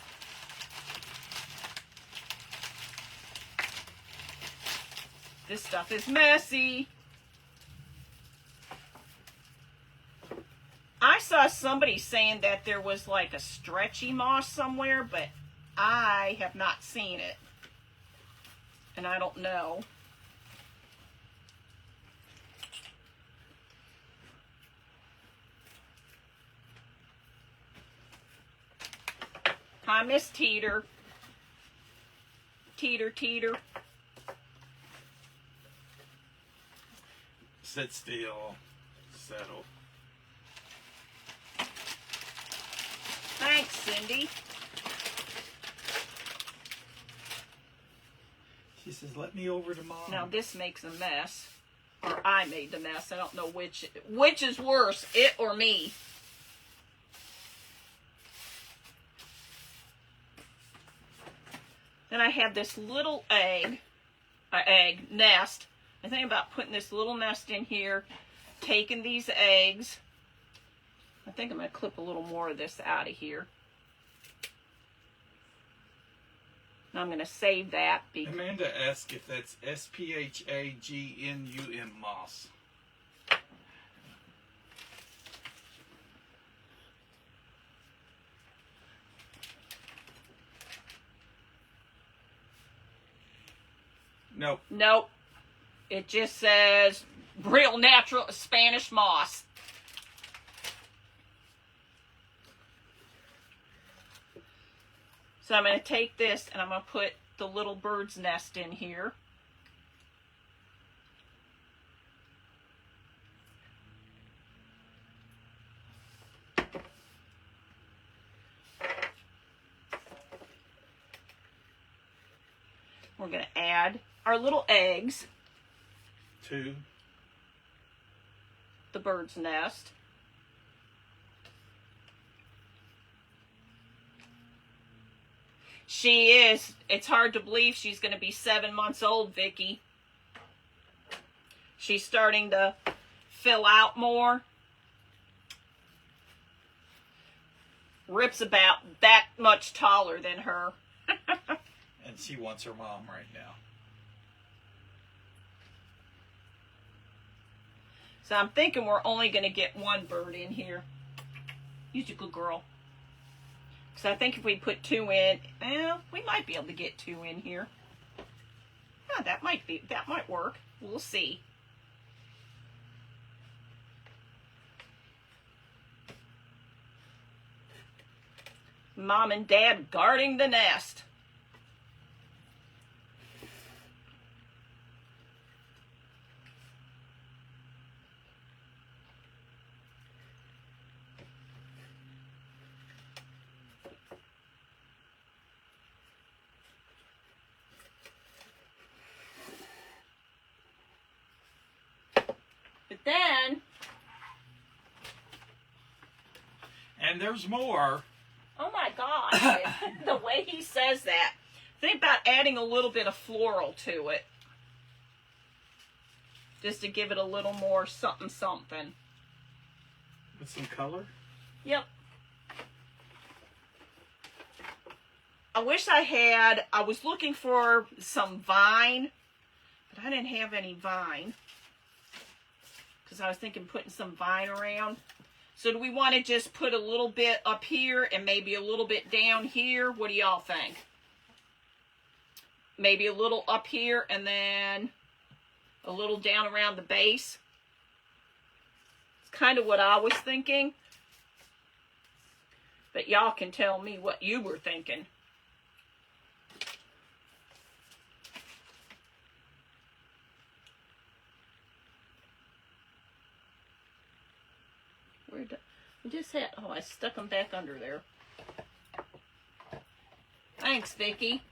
This stuff is messy. I saw somebody saying that there was like a stretchy moss somewhere, but I have not seen it. And I don't know. Hi, Miss Teeter. Teeter, teeter.
Sit still. Settle.
Thanks, Cindy.
She says, let me over to Mom.
Now this makes a mess. Or I made the mess. I don't know which is worse, it or me. Then I have this little egg nest. I think about putting this little nest in here, taking these eggs. I think I'm going to clip a little more of this out of here. And I'm going to save that.
Amanda asked if that's SPHAGNUM moss. Nope.
Nope. It just says real natural Spanish moss. So I'm going to take this and I'm going to put the little bird's nest in here. We're going to add our little eggs,
to
the bird's nest. She is. It's hard to believe she's going to be 7 months old, Vicky. She's starting to fill out more. Rip's about that much taller than her.
and she wants her mom right now.
So I'm thinking we're only going to get one bird in here. You're a good girl. So I think if we put 2 in, we might be able to get 2 in here. Yeah, that might work. We'll see. Mom and Dad guarding the nest. But then,
And there's more.
oh my gosh, the way he says that. Think about adding a little bit of floral to it. Just to give it a little more something something.
With some color?
Yep. I wish I was looking for some vine, but I didn't have any vine. Because I was thinking putting some vine around. So do we want to just put a little bit up here and maybe a little bit down here? What do y'all think? Maybe a little up here and then a little down around the base. It's kind of what I was thinking. But y'all can tell me what you were thinking. I stuck them back under there. Thanks, Vicky.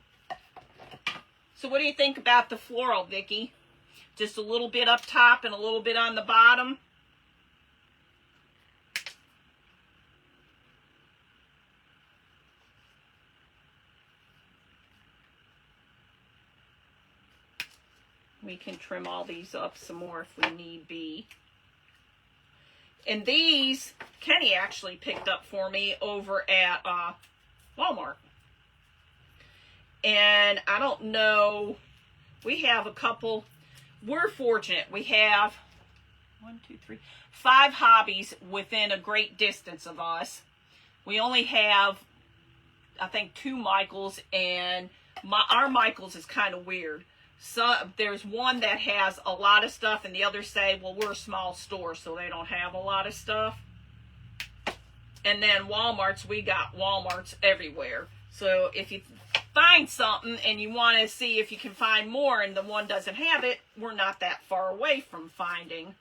So what do you think about the floral, Vicky? Just a little bit up top and a little bit on the bottom? We can trim all these up some more if we need be. And these, Kenny actually picked up for me over at Walmart. And I don't know, we have a couple, we're fortunate. We have 5 hobbies within a great distance of us. We only have, I think, 2 Michaels, and our Michaels is kind of weird. So there's one that has a lot of stuff, and the others say, well, we're a small store, so they don't have a lot of stuff. And then Walmart's, we got Walmart's everywhere. So if you find something and you want to see if you can find more and the one doesn't have it, we're not that far away from finding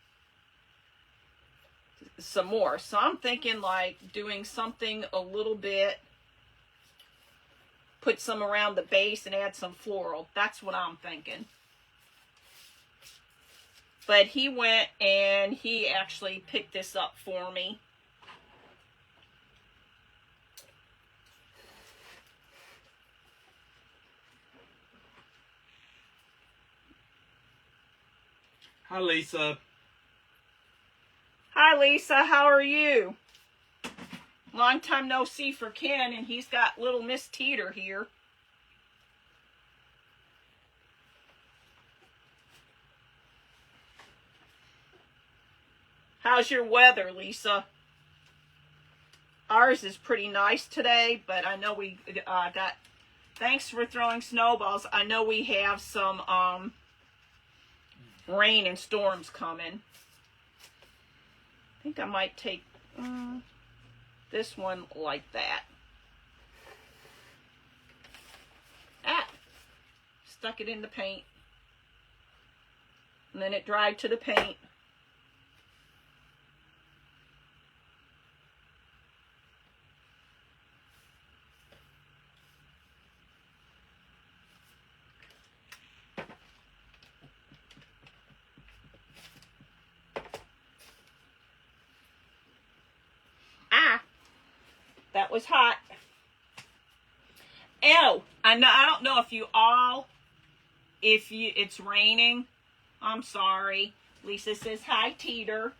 some more. So I'm thinking like doing something a little bit, put some around the base and add some floral. That's what I'm thinking. But he went and he actually picked this up for me.
Hi, Lisa.
Hi, Lisa. How are you? Long time no see for Ken, and he's got little Miss Teeter here. How's your weather, Lisa? Ours is pretty nice today, but I know we got... Thanks for throwing snowballs. I know we have some rain and storms coming. I think I might take this one like that. Stuck it in the paint. And then it dried to the paint. that was hot. Oh, I don't know if it's raining. I'm sorry. Lisa says hi, Teeter.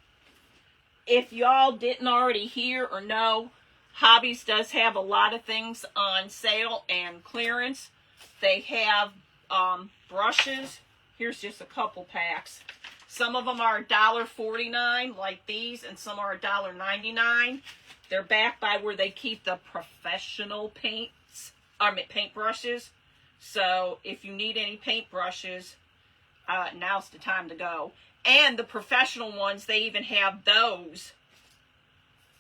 If y'all didn't already hear or know, Hobbies does have a lot of things on sale and clearance. They have brushes. Here's just a couple packs. Some of them are $1.49 like these, and some are $1.99. They're backed by where they keep the professional paintbrushes. So if you need any paintbrushes, now's the time to go. And the professional ones, they even have those,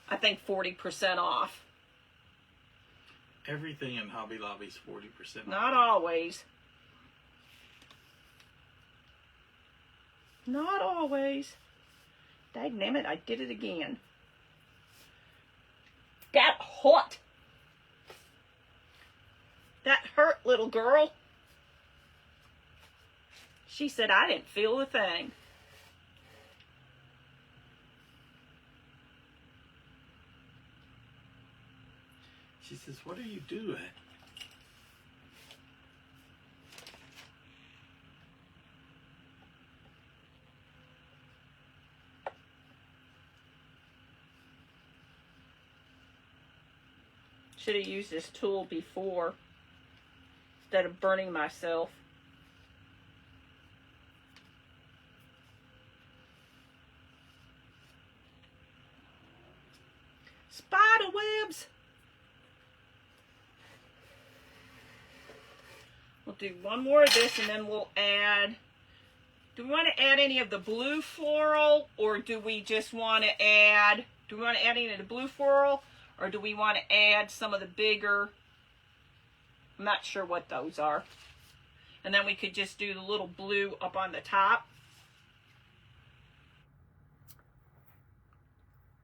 I think, 40% off.
Everything in Hobby Lobby's 40% off.
Not always. Not always. Dagnammit, I did it again. That hot. That hurt, little girl. She said, I didn't feel a thing.
She says, what are you doing?
Should have used this tool before instead of burning myself. Spider webs. We'll do one more of this and then we'll add, do we want to add any of the blue floral, or do we just want to add, do we want to add any of the blue floral, or do we want to add some of the bigger, I'm not sure what those are. And then we could just do the little blue up on the top.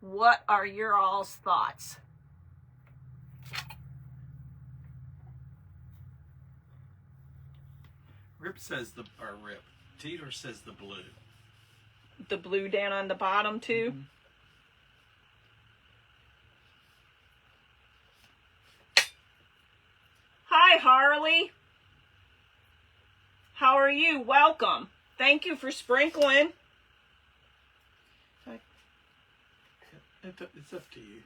What are your all's thoughts?
Teeter says the blue.
The blue down on the bottom too? Mm-hmm. Hi, Harley. How are you? Welcome. Thank you for sprinkling.
It's up to you.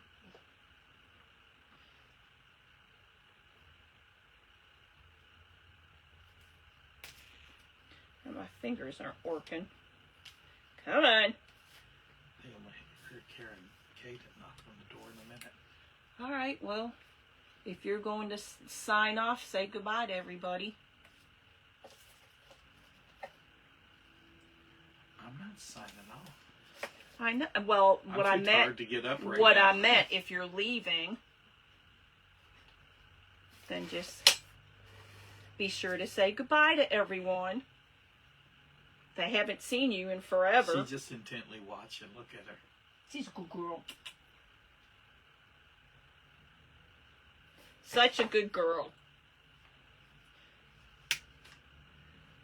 And my fingers aren't working. Come on.
They only heard Karen Kate knock on the door in a minute.
All right, well, if you're going to sign off, say goodbye to everybody.
I'm not signing off.
I know. Well, what I meant.
Hard to get up right
what
now.
I meant, if you're leaving, then just be sure to say goodbye to everyone. They haven't seen you in forever.
She's just intently watching. Look at her.
She's a good girl. Such a good girl.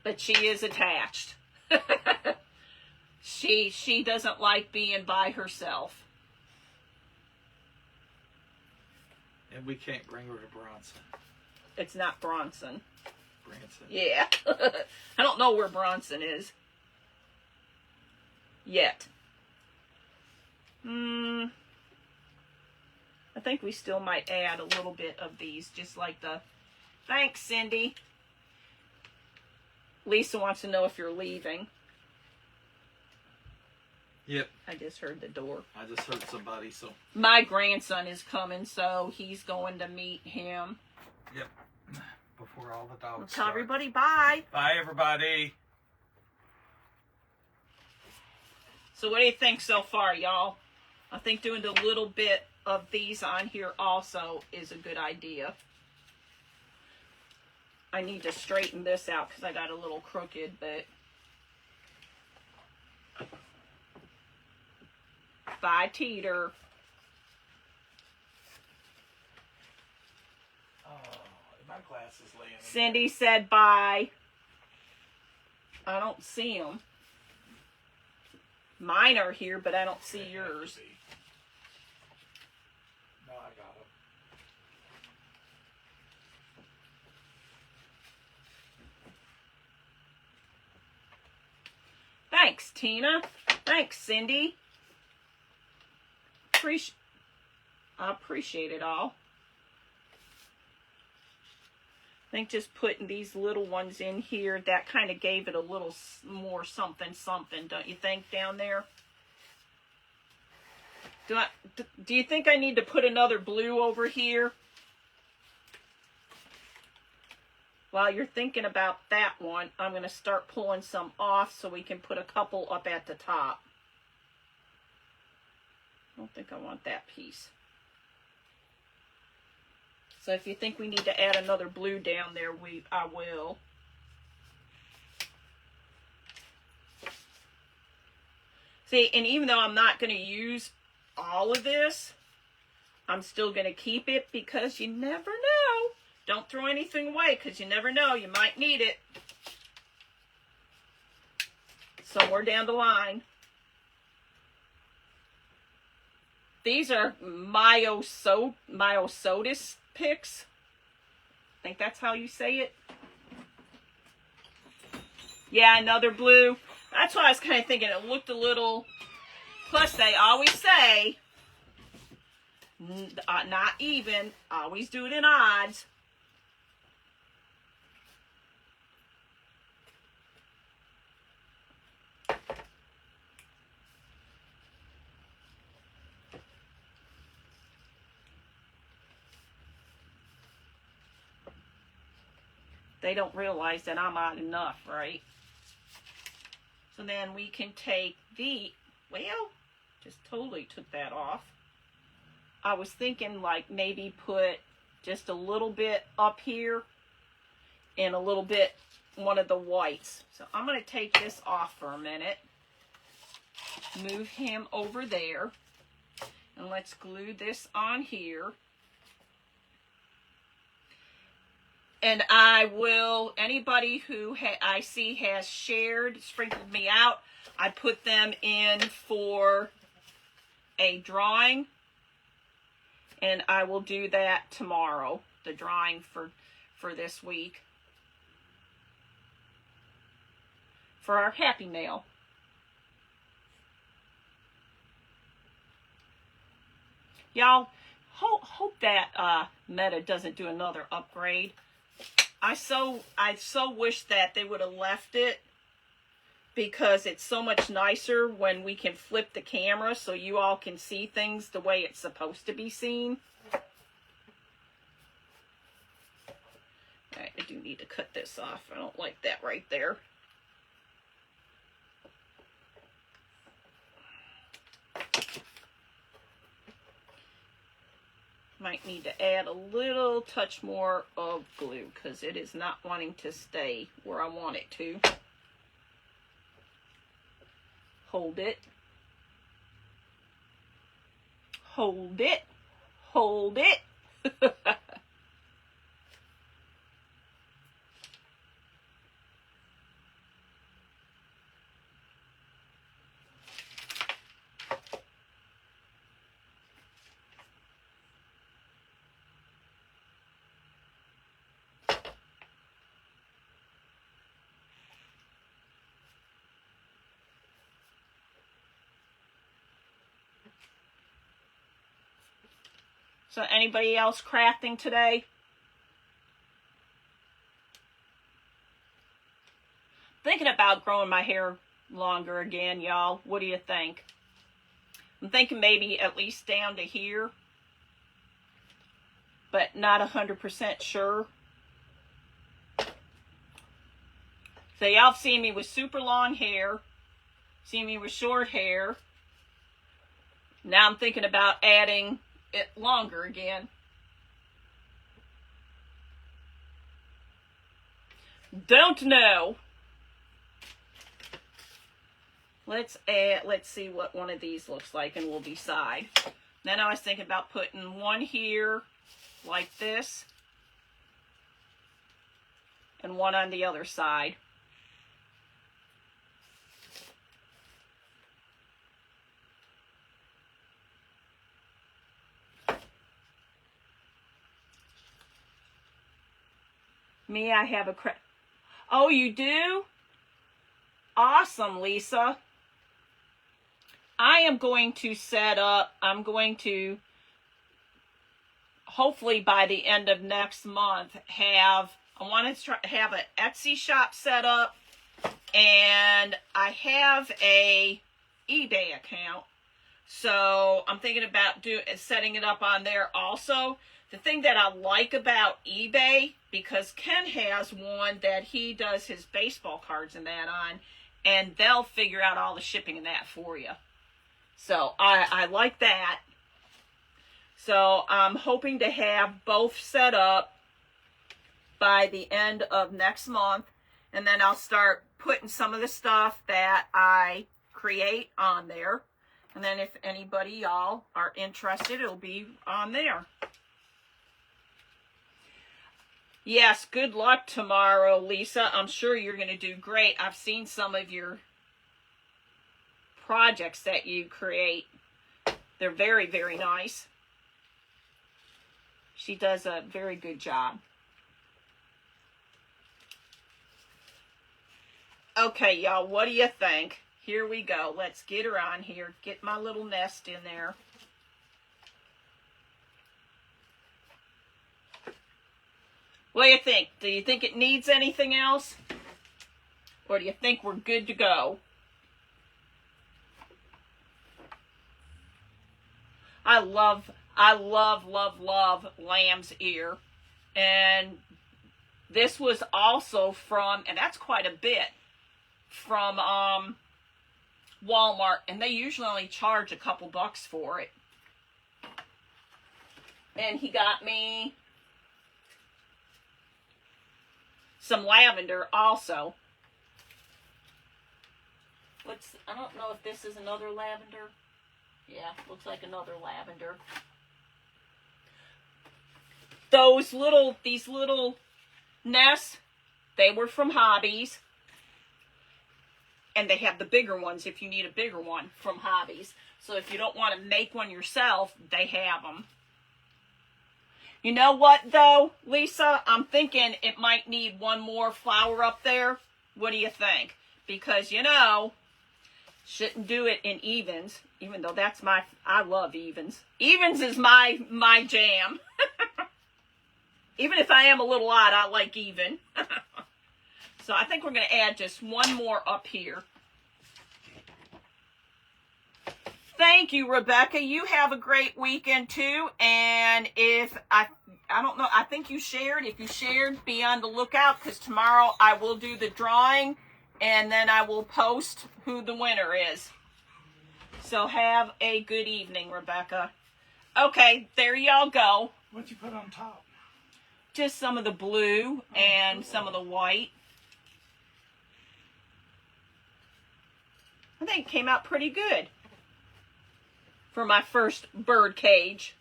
But she is attached. She doesn't like being by herself.
And we can't bring her to Bronson.
It's not Bronson.
Branson.
Yeah. I don't know where Bronson is. Yet. I think we still might add a little bit of these, just like the... Thanks, Cindy. Lisa wants to know if you're leaving.
Yep.
I just heard the door.
I just heard somebody, so...
My grandson is coming, so he's going to meet him.
Yep. Before all the dogs
Tell
start.
everybody bye.
Bye, everybody.
So what do you think so far, y'all? I think doing a little bit of these on here also is a good idea. I need to straighten this out because I got a little crooked, but... Bye, Teeter.
Oh, my glass is laying in
Cindy said bye. I don't see them. Mine are here, but I don't see yours.
No, I got them.
Thanks, Tina. Thanks, Cindy. I appreciate it all. I think just putting these little ones in here, that kind of gave it a little more something, don't you think, down there? Do you think I need to put another blue over here? While you're thinking about that one, I'm going to start pulling some off so we can put a couple up at the top. I don't think I want that piece. So if you think we need to add another blue down there, I will. See, and even though I'm not going to use all of this, I'm still going to keep it because you never know. Don't throw anything away because you never know. You might need it somewhere down the line. These are Myosotis picks. I think that's how you say it. Yeah, another blue. That's why I was kind of thinking it looked a little... Plus, they always say, not even, always do it in odds. They don't realize that I'm odd enough, right? So then we can take well, just totally took that off. I was thinking like maybe put just a little bit up here and a little bit one of the whites. So I'm going to take this off for a minute. Move him over there. And let's glue this on here. And I will, anybody who I see has shared, sprinkled me out, I put them in for a drawing. And I will do that tomorrow, the drawing for this week. For our Happy Mail. Y'all, hope that Meta doesn't do another upgrade. I so wish that they would have left it because it's so much nicer when we can flip the camera so you all can see things the way it's supposed to be seen. Alright, I do need to cut this off. I don't like that right there. Might need to add a little touch more of glue because it is not wanting to stay where I want it to. Hold it. Hold it. Hold it. So anybody else crafting today? Thinking about growing my hair longer again, y'all. What do you think? I'm thinking maybe at least down to here, but not 100% sure. So y'all have seen me with super long hair, seen me with short hair. Now I'm thinking about adding it longer again. Don't know. Let's see what one of these looks like and we'll decide. Then I was thinking about putting one here like this and one on the other side. Me, I have a Oh, you do? awesome, Lisa. I am going to set up, I'm going to, hopefully by the end of next month, I want to have an Etsy shop set up, and I have a eBay account. So I'm thinking about setting it up on there also. The thing that I like about eBay, because Ken has one that he does his baseball cards and that on, and they'll figure out all the shipping and that for you. So I like that. So I'm hoping to have both set up by the end of next month. And then I'll start putting some of the stuff that I create on there. And then if anybody y'all are interested, it'll be on there. Yes, good luck tomorrow, Lisa. I'm sure you're going to do great. I've seen some of your projects that you create. They're very, very nice. She does a very good job. Okay, y'all, what do you think? Here we go. Let's get her on here. Get my little nest in there. What do you think? Do you think it needs anything else? Or do you think we're good to go? I love lamb's ear. And this was also from, and that's quite a bit, from Walmart. And they usually only charge a couple bucks for it. And he got me some lavender also. I don't know if this is another lavender. Yeah, looks like another lavender. These little nests, they were from Hobbies. And they have the bigger ones if you need a bigger one from Hobbies. So if you don't want to make one yourself, they have them. You know what, though, Lisa? I'm thinking it might need one more flower up there. What do you think? Because, shouldn't do it in evens, even though I love evens. Evens is my jam. Even if I am a little odd, I like even. So I think we're going to add just one more up here. Thank you, Rebecca. You have a great weekend too. And if I don't know, I think you shared. If you shared, be on the lookout, because tomorrow I will do the drawing and then I will post who the winner is. So have a good evening, Rebecca. Okay, there y'all go.
What'd you put on top?
Just some of the blue and some of the white. I think it came out pretty good for my first bird cage.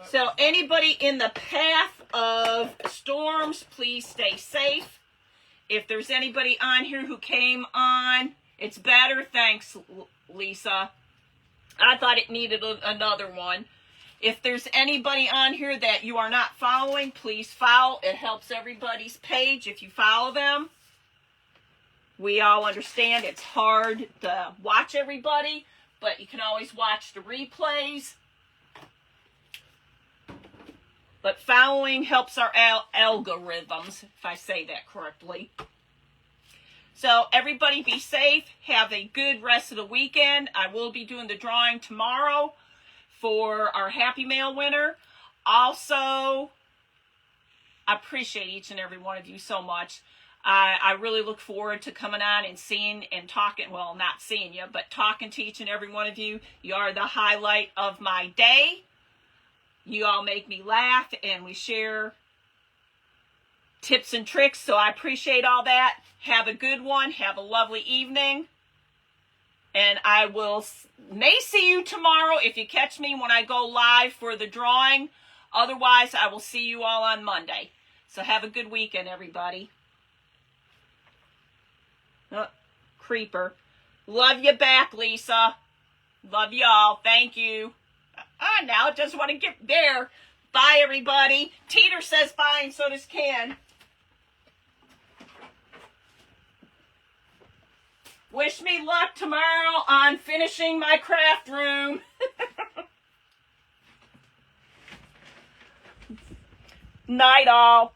So anybody in the path of storms, please stay safe. If there's anybody on here who came on, it's better. Thanks, Lisa. I thought it needed another one. If there's anybody on here that you are not following, please follow. It helps everybody's page if you follow them. We all understand it's hard to watch everybody, but you can always watch the replays. But following helps our algorithms, if I say that correctly. So everybody be safe. Have a good rest of the weekend. I will be doing the drawing tomorrow for our Happy Mail winner. Also, I appreciate each and every one of you so much. I really look forward to coming on and seeing and talking, well, not seeing you, but talking to each and every one of you. You are the highlight of my day. You all make me laugh, and we share tips and tricks, so I appreciate all that. Have a good one. Have a lovely evening. And I may see you tomorrow if you catch me when I go live for the drawing. Otherwise, I will see you all on Monday. So have a good weekend, everybody. Oh, creeper. Love you back, Lisa. Love y'all. Thank you. Now it doesn't want to get there. Bye, everybody. Teeter says bye, and so does Ken. Wish me luck tomorrow on finishing my craft room. Night all.